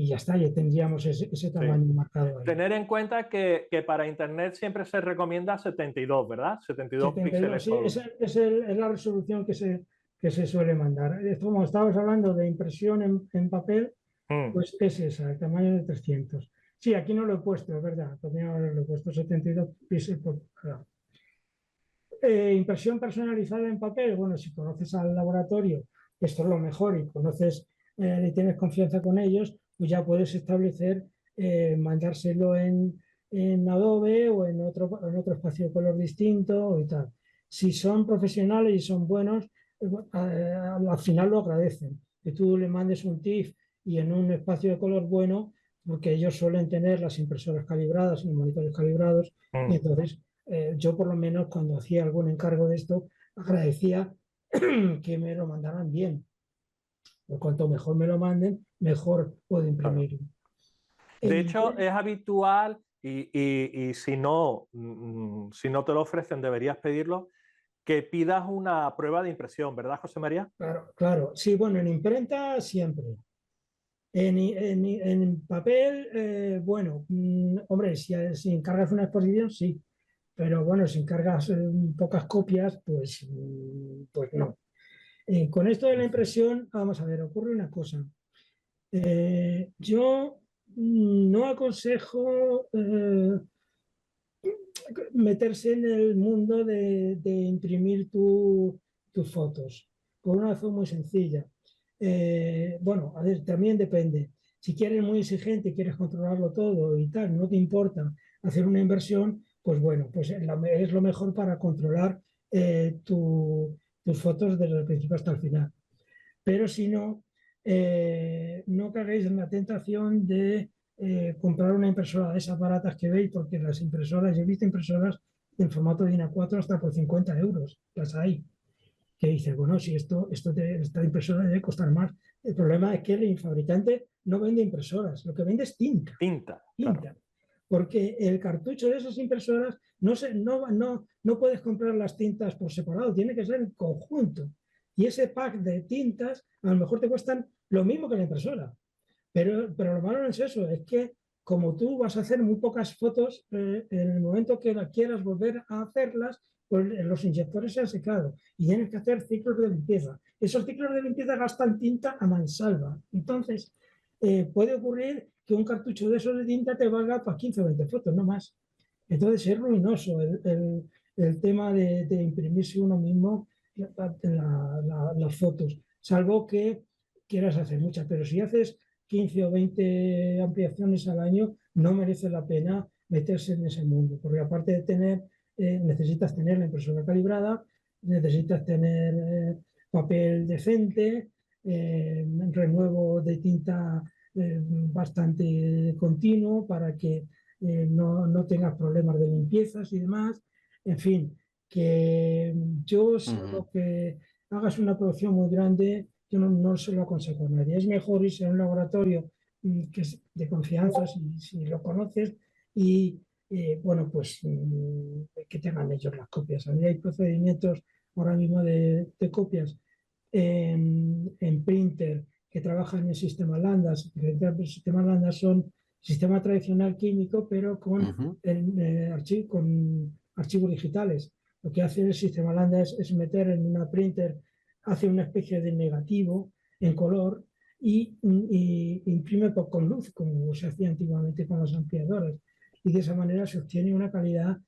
ya está, ya tendríamos ese tamaño marcado ahí. Tener en cuenta que para Internet siempre se recomienda 72, ¿verdad? 72 píxeles. Sí, es la resolución que se suele mandar. Esto, como estábamos hablando de impresión en papel, pues es esa, el tamaño de 300. Sí, aquí no lo he puesto, es verdad. Podría haberlo puesto 72 píxeles por pulgada. Impresión personalizada en papel. Bueno, si conoces al laboratorio, esto es lo mejor, y conoces y tienes confianza con ellos, pues ya puedes establecer mandárselo en Adobe o en otro espacio de color distinto y tal. Si son profesionales y son buenos, al final lo agradecen. Que tú le mandes un TIFF y en un espacio de color bueno, porque ellos suelen tener las impresoras calibradas y los monitores calibrados, y entonces yo por lo menos cuando hacía algún encargo de esto agradecía que me lo mandaran bien. Por cuanto mejor me lo manden, mejor puedo imprimir. De hecho, es habitual y si no te lo ofrecen, deberías pedirlo, que pidas una prueba de impresión, ¿verdad, José María? Claro, claro. Sí, bueno, en imprenta siempre. En papel, bueno, hombre, si encargas una exposición, sí. Pero bueno, si encargas pocas copias, pues no. Con esto de la impresión, vamos a ver, ocurre una cosa. Yo no aconsejo meterse en el mundo de imprimir tus fotos, por una razón muy sencilla. Bueno, a ver, también depende. Si quieres muy exigente y quieres controlarlo todo y tal, no te importa hacer una inversión, pues bueno, pues es lo mejor para controlar tus fotos desde el principio hasta el final. Pero si no, no caguéis en la tentación de comprar una impresora de esas baratas que veis, porque las impresoras, yo he visto impresoras en formato DIN A4 hasta por 50 euros, las hay, que dices, bueno, si esta impresora debe costar más. El problema es que el fabricante no vende impresoras, lo que vende es tinta. Tinta. Claro. Porque el cartucho de esas impresoras no puedes comprar las tintas por separado, tiene que ser en conjunto. Y ese pack de tintas a lo mejor te cuestan lo mismo que la impresora. Pero lo malo no es eso, es que como tú vas a hacer muy pocas fotos, en el momento que la quieras volver a hacerlas, pues los inyectores se han secado y tienes que hacer ciclos de limpieza. Esos ciclos de limpieza gastan tinta a mansalva. Entonces, puede ocurrir que un cartucho de esos de tinta te valga para 15 o 20 fotos, no más. Entonces es ruinoso el tema de imprimirse uno mismo las fotos, salvo que quieras hacer muchas, pero si haces 15 o 20 ampliaciones al año, no merece la pena meterse en ese mundo, porque aparte de tener, necesitas tener la impresora calibrada, necesitas tener papel decente, renuevo de tinta bastante continuo para que no tengas problemas de limpiezas y demás. En fin, que yo, salvo que hagas una producción muy grande, yo no se lo aconsejo a nadie. Es mejor irse a un laboratorio que es de confianza, si lo conoces, y bueno, pues que tengan ellos las copias. A mí hay procedimientos ahora mismo de copias en printer que trabajan en el sistema Landas. El sistema Landas son sistema tradicional químico, pero con archivos digitales. Lo que hace el sistema Landas es meter en una printer, hace una especie de negativo en color y imprime con luz, como se hacía antiguamente con las ampliadoras. Y de esa manera se obtiene una calidad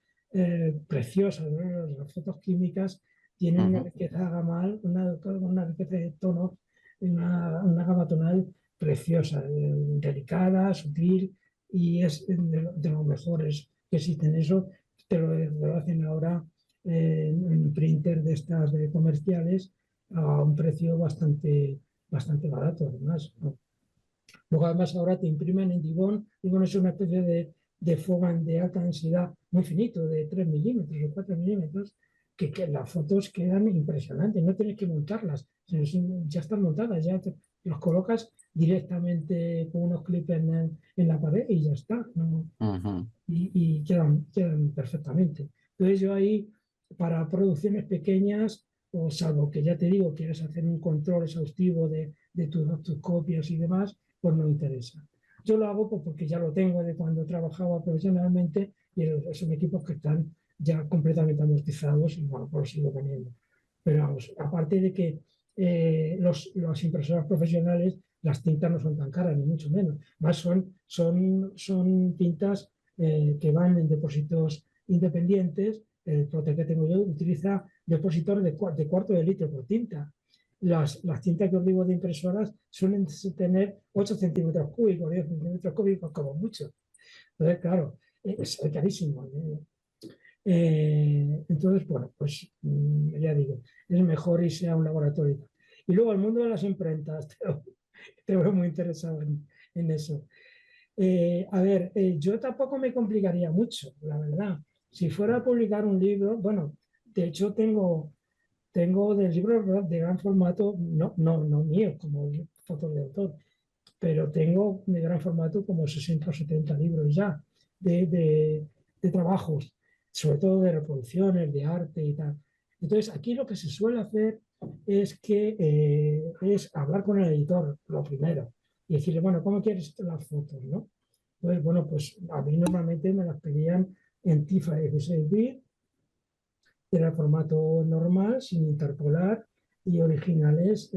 preciosa, ¿no? Las fotos químicas tienen una riqueza gamal, una riqueza de tonos, una gama tonal preciosa, delicada, sutil, y es de los mejores que existen. Eso lo hacen ahora en printer de estas comerciales a un precio bastante barato, además, ¿no? Luego, además, ahora te imprimen en Dibond. Dibond es una especie de fogan de alta densidad muy finito, de 3 milímetros o 4 milímetros, que las fotos quedan impresionantes. No tienes que montarlas, ya están montadas, ya las colocas directamente con unos clips en la pared y ya está, ¿no? Y quedan perfectamente. Entonces yo ahí, para producciones pequeñas, o salvo que ya te digo, quieres hacer un control exhaustivo de tus copias y demás, pues no interesa. Yo lo hago pues, porque ya lo tengo de cuando trabajaba profesionalmente y son equipos que están ya completamente amortizados y bueno, pues lo sigo teniendo. Pero vamos, aparte de que las impresoras profesionales, las tintas no son tan caras, ni mucho menos. Más son tintas que van en depósitos independientes. El plotter que tengo yo utiliza depósitos de cuarto de litro por tinta. Las tintas que os digo de impresoras suelen tener 8 centímetros cúbicos, 10 centímetros cúbicos como mucho. Entonces, claro, es carísimo. Entonces, bueno, pues ya digo, es mejor irse a un laboratorio. Y luego el mundo de las imprentas, te veo muy interesado en eso. A ver, yo tampoco me complicaría mucho, la verdad. Si fuera a publicar un libro, bueno, de hecho tengo de libros de gran formato, no mío, como fotos de autor, pero tengo de gran formato como 60 o 70 libros ya de trabajos, sobre todo de reproducciones, de arte y tal. Entonces, aquí lo que se suele hacer es hablar con el editor, lo primero, y decirle, bueno, ¿cómo quieres las fotos, no? Entonces, bueno, pues a mí normalmente me las pedían en TIFA 16 bits, era formato normal, sin interpolar, y originales,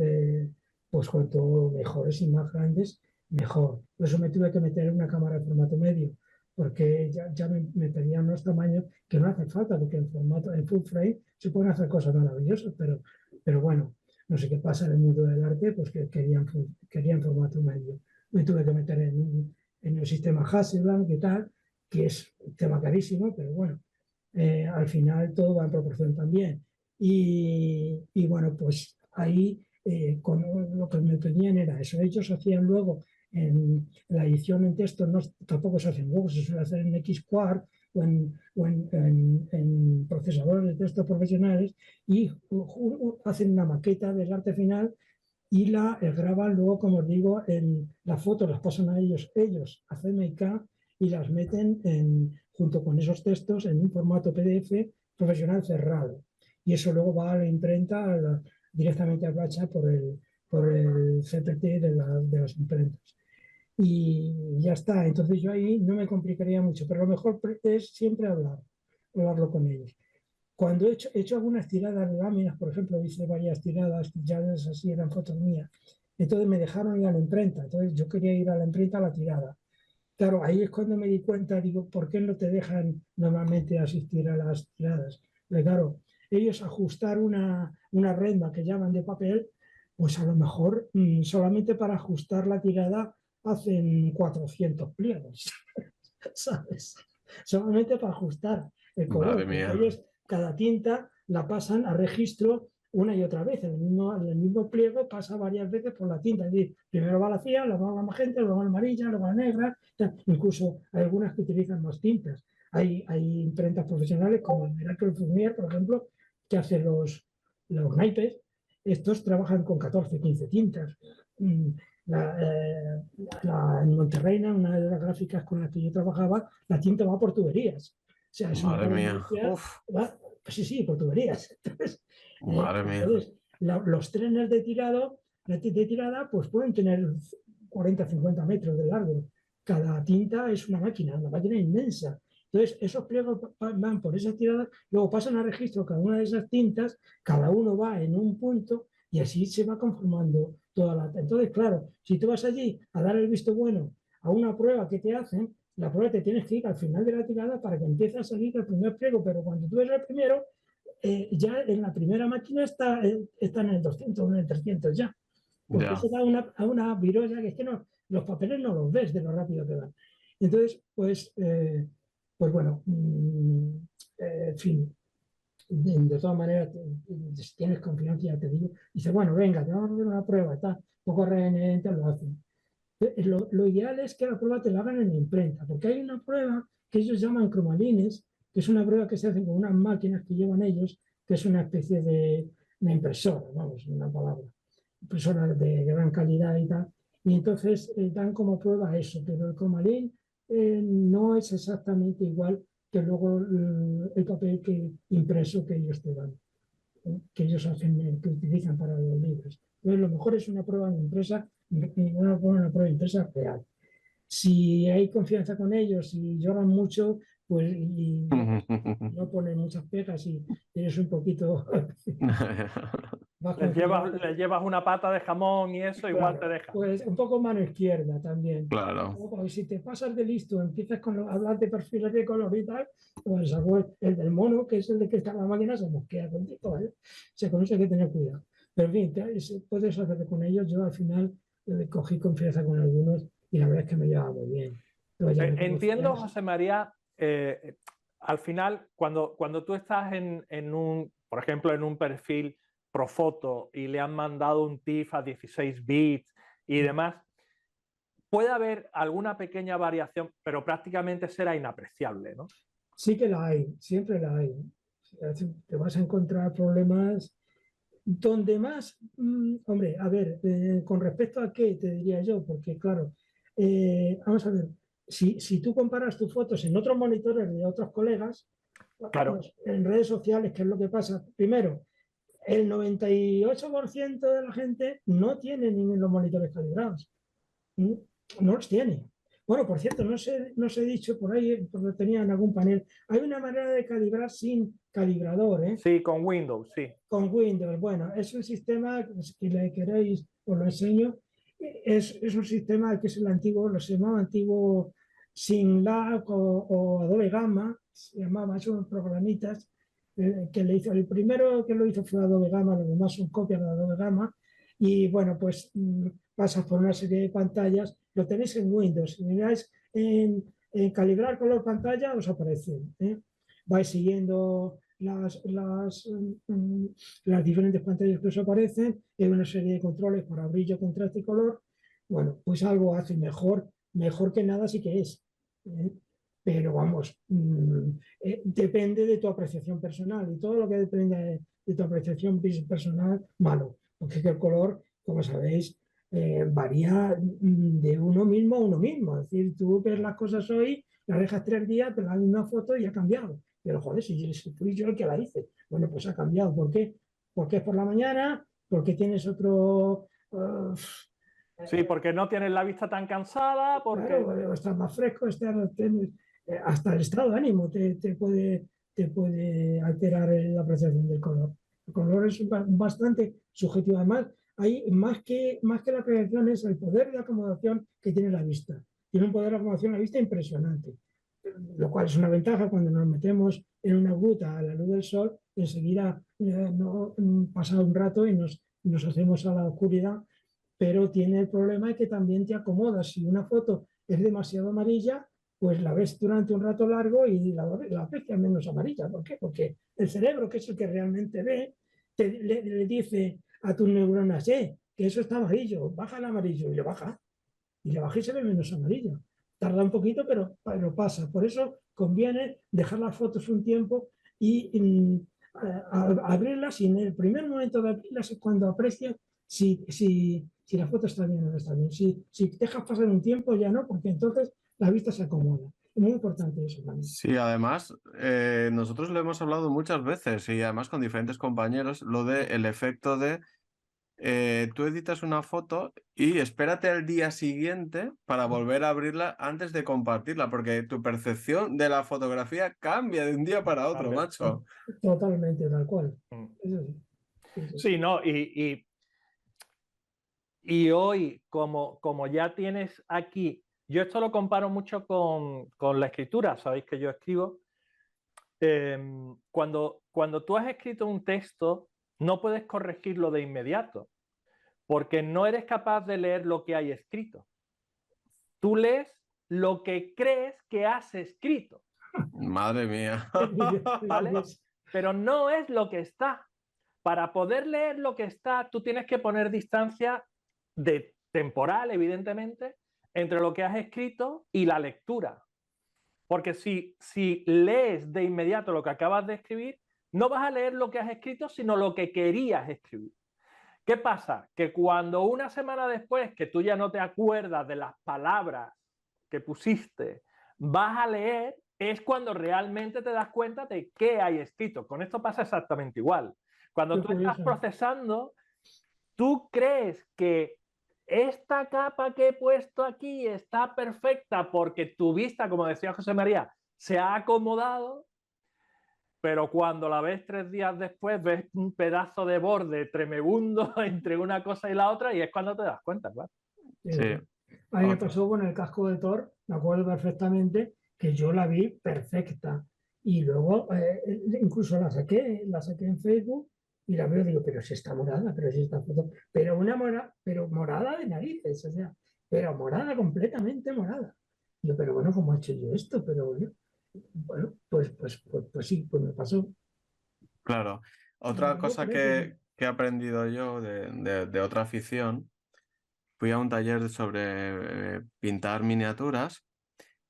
pues cuanto mejores y más grandes, mejor. Por eso me tuve que meter en una cámara de formato medio, porque ya me pedían unos tamaños que no hace falta, porque en formato, en full frame se pueden hacer cosas maravillosas, pero bueno, no sé qué pasa en el mundo del arte, pues que querían formato medio. Me tuve que meter en el sistema Hasselblad y tal, que es un tema carísimo, pero bueno, al final todo va en proporción también. Y bueno, pues ahí con lo que me pedían era eso. Ellos hacían luego en la edición en texto, no, tampoco se hacen luego, se suele hacer en XQuart o en procesadores de texto profesionales y hacen una maqueta del arte final y la graban luego, como os digo, en las fotos las pasan a ellos a CMYK y las meten junto con esos textos en un formato PDF profesional cerrado. Y eso luego va a la imprenta directamente a Bacha por el CPT de las imprentas. Y ya está. Entonces yo ahí no me complicaría mucho, pero lo mejor es siempre hablarlo con ellos. Cuando he hecho algunas tiradas de láminas, por ejemplo, hice varias tiradas, ya así eran fotos mías, entonces me dejaron ir a la imprenta, entonces yo quería ir a la imprenta a la tirada. Claro, ahí es cuando me di cuenta, digo, ¿por qué no te dejan normalmente asistir a las tiradas? Porque claro, ellos ajustar una renda que llaman de papel, pues a lo mejor solamente para ajustar la tirada hacen 400 pliegos, ¿sabes? Solamente para ajustar el color, Madre porque mía. ellos cada tinta la pasan a registro una y otra vez. En el mismo pliego pasa varias veces por la tinta. Es decir, primero va la cía, luego va la magenta, luego la amarilla, luego la negra. Incluso hay algunas que utilizan más tintas. Hay imprentas profesionales como el Miracle Fournier, por ejemplo, que hace los naipes. Estos trabajan con 14, 15 tintas. En Monterrey, una de las gráficas con las que yo trabajaba, la tinta va por tuberías. O sea, es una Madre gran mía. industria, Uf, va, sí, sí, por tuberías. madre mía. Entonces los trenes de tirada, pues pueden tener 40, 50 metros de largo. Cada tinta es una máquina inmensa. Entonces, esos pliegos van por esas tiradas, luego pasan a registro cada una de esas tintas, cada uno va en un punto y así se va conformando toda la... Entonces, claro, si tú vas allí a dar el visto bueno a una prueba que te hacen, la prueba te tienes que ir al final de la tirada para que empiece a salir el primer pliego, pero cuando tú ves el primero, ya en la primera máquina está en el 200 o en el 300 ya, porque Ya. eso da a una virolla que es que no, los papeles no los ves de lo rápido que van. Entonces, pues bueno, en fin, de todas maneras, si tienes confianza, ya te digo, dice, bueno, venga, te vamos a hacer una prueba, está, un poco rehenes lo hacen. Lo ideal es que la prueba te la hagan en la imprenta, porque hay una prueba que ellos llaman cromalines, que es una prueba que se hace con unas máquinas que llevan ellos, que es una especie de impresora, vamos, una palabra, impresora de gran calidad y tal. Y entonces dan como prueba eso, pero el cromalín no es exactamente igual que luego el papel impreso que ellos te dan, que ellos hacen, que utilizan para los libros. Entonces, lo mejor es una prueba de empresa, una prueba de empresa real. Si hay confianza con ellos y lloran mucho, pues y no ponen muchas pegas y eres un poquito más confiado. Les llevas una pata de jamón y eso, igual te Claro, dejan. pues un poco mano izquierda también. Claro. Porque si te pasas de listo, empiezas con hablar de perfiles de color y tal, pues el del mono, que es el de que está en la máquina, se mosquea contigo, ¿vale? O sea, con eso hay que tener cuidado. Pero en fin, puedes hacer con ellos. Yo al final cogí confianza con algunos y la verdad es que me llevaba muy bien. Entiendo, José María, al final, cuando tú estás por ejemplo, en un perfil Profoto y le han mandado un TIFF a 16 bits y demás, puede haber alguna pequeña variación, pero prácticamente será inapreciable, ¿no? Sí que la hay, siempre la hay. Te vas a encontrar problemas donde más, hombre, a ver, con respecto a qué te diría yo, porque claro, vamos a ver, si tú comparas tus fotos en otros monitores de otros colegas, Claro. pues, en redes sociales, ¿qué es lo que pasa? Primero, el 98% de la gente no tiene ni los monitores calibrados. No los tiene. Bueno, por cierto, no se he dicho por ahí, porque tenía en algún panel, hay una manera de calibrar sin calibrador, ¿eh? Sí, con Windows, sí. Con Windows. Bueno, es un sistema, si le queréis, os lo enseño. Es un sistema que es el antiguo, lo se llamaba antiguo sin LAC o Adobe Gamma, se llamaba, son programitas que le hizo. El primero que lo hizo fue Adobe Gamma, los demás son copias de Adobe Gamma. Y bueno, pues pasas por una serie de pantallas, lo tenéis en Windows, si miráis en calibrar color pantalla, os aparece. Vais siguiendo las diferentes pantallas que os aparecen, hay una serie de controles para brillo, contraste y color. Bueno, pues algo hace mejor que nada sí que es. Pero vamos, depende de tu apreciación personal y todo lo que depende de tu apreciación personal, malo, porque es que el color, como sabéis, varía de uno mismo a uno mismo. Es decir, tú ves las cosas hoy, las dejas 3 días, te das una foto y ha cambiado. Pero joder, si fui yo el que la hice, bueno, pues ha cambiado. ¿Por qué? Porque es por la mañana, porque tienes otro... Sí, porque no tienes la vista tan cansada, porque... Claro, estás más fresco, hasta el estado de ánimo te puede alterar la apreciación del color. El color es bastante subjetivo. Además, hay más que la apreciación es el poder de acomodación que tiene la vista. Tiene un poder de acomodación la vista impresionante, lo cual es una ventaja cuando nos metemos en una gruta a la luz del sol, enseguida no, pasa un rato y nos hacemos a la oscuridad, pero tiene el problema de que también te acomodas. Si una foto es demasiado amarilla, pues la ves durante un rato largo y la aprecias menos amarilla. ¿Por qué? Porque el cerebro, que es el que realmente ve, le dice a tus neuronas, que eso está amarillo, baja el amarillo, y le baja. Y le baja y se ve menos amarillo. Tarda un poquito, pero pasa. Por eso conviene dejar las fotos un tiempo y abrirlas, y en el primer momento de abrirlas es cuando aprecias si la foto está bien o no está bien. Si dejas pasar un tiempo, ya no, porque entonces la vista se acomoda. Es muy importante eso también. Sí, además, nosotros lo hemos hablado muchas veces y además con diferentes compañeros, lo de el efecto de tú editas una foto y espérate al día siguiente para volver a abrirla antes de compartirla, porque tu percepción de la fotografía cambia de un día para otro, Cambia. macho. Totalmente, tal cual. Mm. Sí, sí. Sí, no, y hoy, como ya tienes aquí, yo esto lo comparo mucho con la escritura, sabéis que yo escribo. Cuando tú has escrito un texto, no puedes corregirlo de inmediato, porque no eres capaz de leer lo que hay escrito. Tú lees lo que crees que has escrito. Madre mía. ¿Vale? Pero no es lo que está. Para poder leer lo que está, tú tienes que poner distancia temporal, evidentemente, entre lo que has escrito y la lectura. Porque si lees de inmediato lo que acabas de escribir, no vas a leer lo que has escrito, sino lo que querías escribir. ¿Qué pasa? Que cuando una semana después, que tú ya no te acuerdas de las palabras que pusiste, vas a leer, es cuando realmente te das cuenta de qué hay escrito. Con esto pasa exactamente igual. Cuando tú estás procesando, tú crees que esta capa que he puesto aquí está perfecta porque tu vista, como decía José María, se ha acomodado, pero cuando la ves 3 días después, ves un pedazo de borde tremebundo entre una cosa y la otra y es cuando te das cuenta, claro. Sí. A mí me pasó con el casco de Thor, me acuerdo perfectamente que yo la vi perfecta y luego incluso la saqué en Facebook y la veo y digo, pero si está morada, pero si está foto, pero morada de narices, o sea, pero morada, completamente morada. Y yo, pero bueno, ¿cómo he hecho yo esto? Pero bueno, pues sí, pues me pasó. Claro. Otra cosa que he aprendido yo de otra afición, fui a un taller sobre pintar miniaturas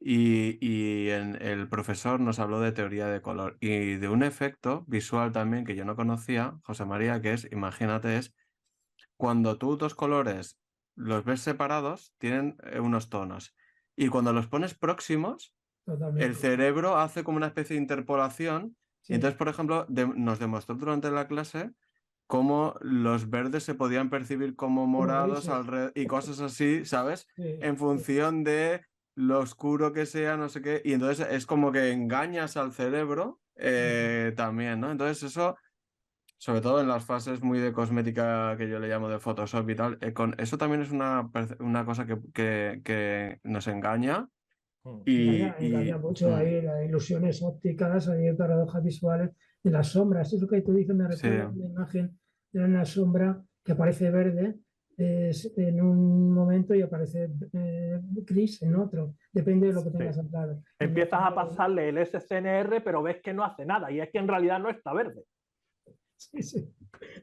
y el profesor nos habló de teoría de color y de un efecto visual también que yo no conocía, José María, que es, imagínate, es cuando tú dos colores los ves separados, tienen unos tonos y cuando los pones próximos, el cerebro hace como una especie de interpolación. Sí. Y entonces, por ejemplo, nos demostró durante la clase cómo los verdes se podían percibir como morados y cosas así, ¿sabes? Sí, En función de lo oscuro que sea, no sé qué. Y entonces es como que engañas al cerebro también, ¿no? Entonces eso, sobre todo en las fases muy de cosmética que yo le llamo de Photoshop y tal, eso también es una cosa que nos engaña. Engaña mucho ahí las ilusiones ópticas, hay paradojas visuales de las sombras. Eso que tú dices me recuerda a una imagen de una sombra que aparece verde en un momento y aparece gris en otro. Depende de lo que tengas al lado. Empiezas a pasarle el SCNR, pero ves que no hace nada y es que en realidad no está verde. Sí, sí,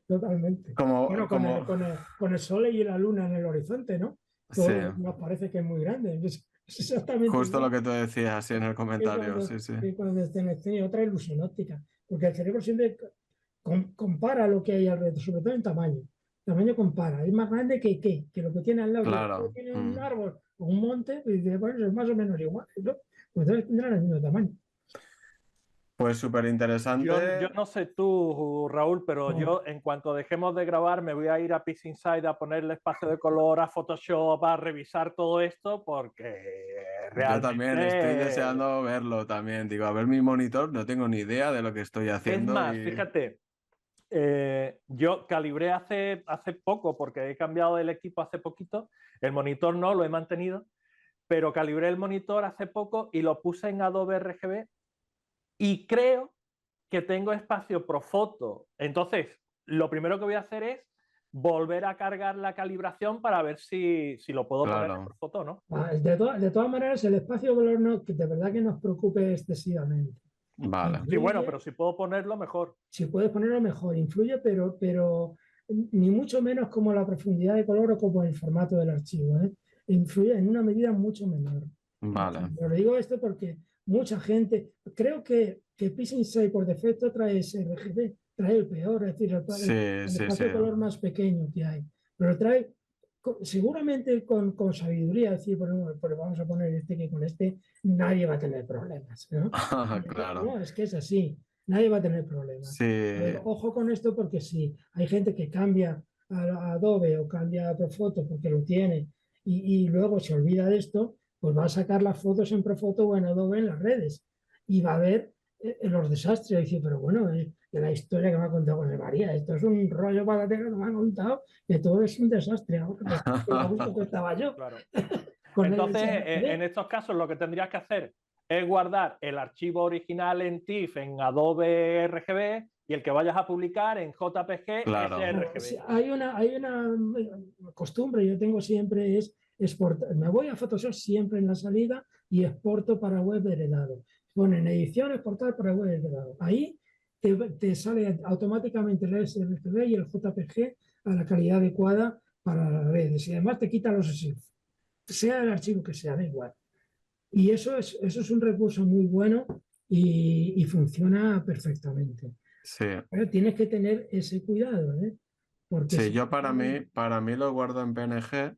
totalmente. Como, con el sol y la luna en el horizonte, ¿no? Todo nos parece que es muy grande. Es exactamente justo lo que tú decías así en el comentario. Cuando tiene otra ilusión óptica. Porque el cerebro siempre compara lo que hay alrededor, sobre todo en tamaño. Tamaño compara. Es más grande que lo que tiene al lado. Claro. Tiene un árbol o un monte y dice, bueno, es más o menos igual, ¿no? Pues entonces tendrán el mismo tamaño. Pues súper interesante. Yo no sé tú, Raúl, pero yo en cuanto dejemos de grabar me voy a ir a PixInsight a ponerle espacio de color a Photoshop, a revisar todo esto porque realmente... Yo también estoy deseando verlo también. Digo, a ver mi monitor, no tengo ni idea de lo que estoy haciendo. Es más, fíjate, yo calibré hace poco porque he cambiado el equipo hace poquito, el monitor no, lo he mantenido, pero calibré el monitor hace poco y lo puse en Adobe RGB y creo que tengo espacio Profoto. Entonces, lo primero que voy a hacer es volver a cargar la calibración para ver si lo puedo poner en Profoto, ¿no? De todas maneras, el espacio de color no, que de verdad que nos preocupe excesivamente. Vale. Sí, bueno, pero si puedo ponerlo, mejor. Si puedes ponerlo, mejor. Influye, pero ni mucho menos como la profundidad de color o como el formato del archivo. Influye en una medida mucho menor. Vale. Pero digo esto porque mucha gente, creo que PixInsight por defecto trae sRGB, trae el peor, es decir, el espacio de color más pequeño que hay. Pero trae, seguramente con sabiduría, decir, bueno, pero vamos a poner este que con este nadie va a tener problemas, ¿no? Claro. No, es que es así, nadie va a tener problemas. Sí. Pero ojo con esto porque si hay gente que cambia a Adobe o cambia a Profoto porque lo tiene y luego se olvida de esto, pues va a sacar las fotos en Profoto o en Adobe en las redes y va a ver los desastres. Y dice, pero bueno, de la historia que me ha contado José María, esto es un rollo patatero que me ha contado, que todo es un desastre. Ahora, que estaba yo. Claro. Entonces, en estos casos, lo que tendrías que hacer es guardar el archivo original en TIFF, en Adobe RGB, y el que vayas a publicar en JPG sRGB. Sí, hay una costumbre, yo tengo siempre es exportar. Me voy a Photoshop siempre en la salida y exporto para web heredado. Ponen edición, exportar para web heredado. Ahí te sale automáticamente el sRGB y el JPG a la calidad adecuada para las redes. Y además te quita los SIF, sea el archivo que sea, da igual. Y eso es un recurso muy bueno y funciona perfectamente. Sí. Pero tienes que tener ese cuidado, ¿eh? Porque sí, yo para mí lo guardo en PNG,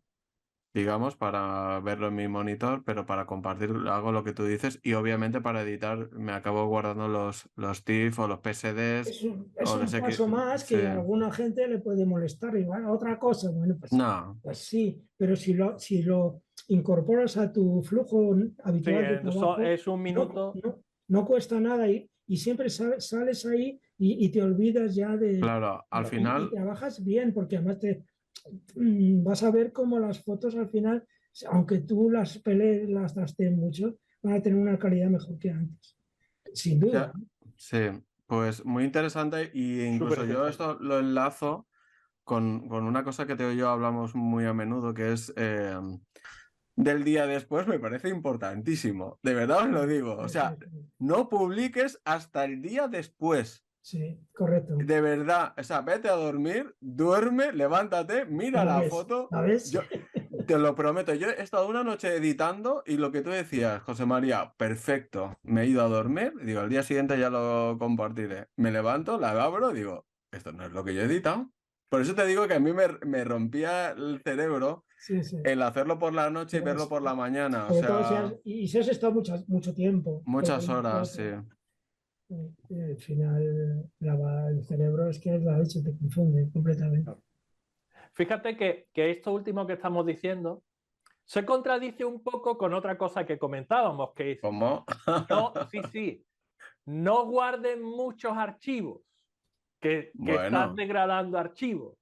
digamos, para verlo en mi monitor, pero para compartir hago lo que tú dices y obviamente para editar me acabo guardando los TIFF o los PSDs. Es un paso más que a alguna gente le puede molestar. Igual, otra cosa, bueno, pues, pues sí, pero si lo incorporas a tu flujo habitual de trabajo, es un minuto. No cuesta nada y siempre sales ahí y te olvidas ya de... Claro, al final... Y trabajas bien, porque además vas a ver cómo las fotos al final, aunque tú las pelees, las trasteen mucho, van a tener una calidad mejor que antes. Sin duda. Sí, pues muy interesante y incluso yo esto lo enlazo con una cosa que Teo y yo hablamos muy a menudo, que es... del día después me parece importantísimo. De verdad os lo digo. O sea, no publiques hasta el día después. Sí, correcto. De verdad. O sea, vete a dormir, duerme, levántate, mira la foto. ¿La ves? Yo te lo prometo. Yo he estado una noche editando y lo que tú decías, José María, perfecto. Me he ido a dormir. Digo, al día siguiente ya lo compartiré. Me levanto, la abro, digo, esto no es lo que yo he editado. Por eso te digo que a mí me rompía el cerebro el hacerlo por la noche y verlo por la mañana. O sea, y si has estado mucho tiempo. Muchas horas, sí. Al final el cerebro es que la leche te confunde completamente. Fíjate que esto último que estamos diciendo se contradice un poco con otra cosa que comentábamos, que es... ¿Cómo? No guarden muchos archivos, que estás degradando archivos,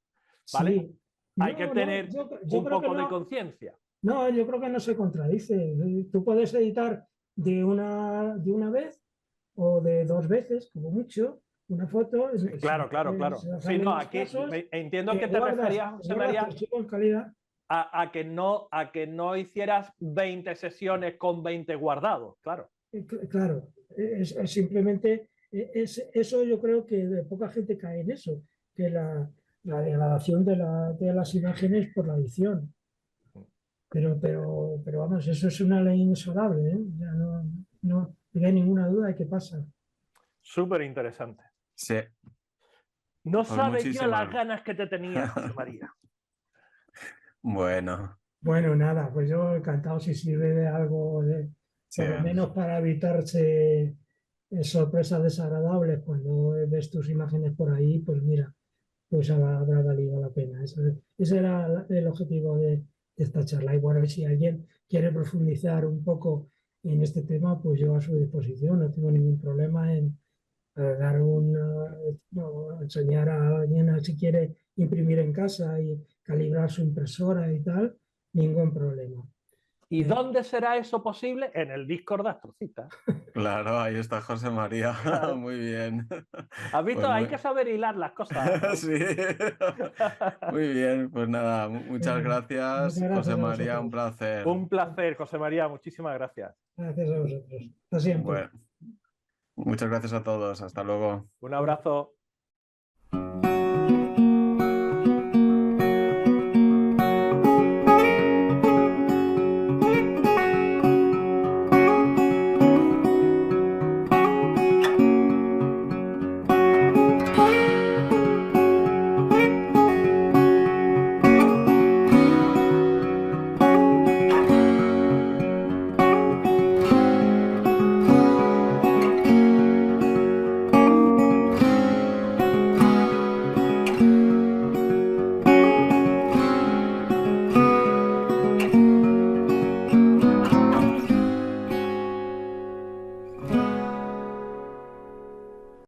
¿vale? Sí. Hay que tener un poco de conciencia. No, yo creo que no se contradice. Tú puedes editar de una vez o de 2 veces, como mucho, una foto. Sí, claro, claro, claro. Sí, no, aquí entiendo que te referías, José María, en calidad. a que no hicieras 20 sesiones con 20 guardados, claro. Claro, es simplemente eso. Yo creo que poca gente cae en eso, que la degradación de las imágenes por la edición. Pero vamos, eso es una ley inexorable, ¿eh? Ya no hay ninguna duda de qué pasa. Súper interesante. Sí. No Pues sabes yo las muchísimas. ganas que te tenía, José María. Bueno, Bueno, nada, pues yo encantado si sirve de algo, sí. por lo menos para evitarse sorpresas desagradables cuando ves tus imágenes por ahí, pues mira, pues habrá valido la pena. Ese era el objetivo de esta charla. Y bueno, si alguien quiere profundizar un poco en este tema, pues yo a su disposición, no tengo ningún problema en dar enseñar a alguien si quiere imprimir en casa y calibrar su impresora y tal, ningún problema. ¿Y dónde será eso posible? En el Discord de Astrocita. Claro, ahí está José María. Claro. Muy bien. ¿Has visto? Pues Hay que saber hilar las cosas, ¿no? Sí. Muy bien, pues nada, muchas gracias, Muchas gracias José a María, un vosotros. placer. Un placer, José María. Muchísimas gracias. Gracias a vosotros. Hasta siempre. Bueno, muchas gracias a todos. Hasta luego. Un abrazo.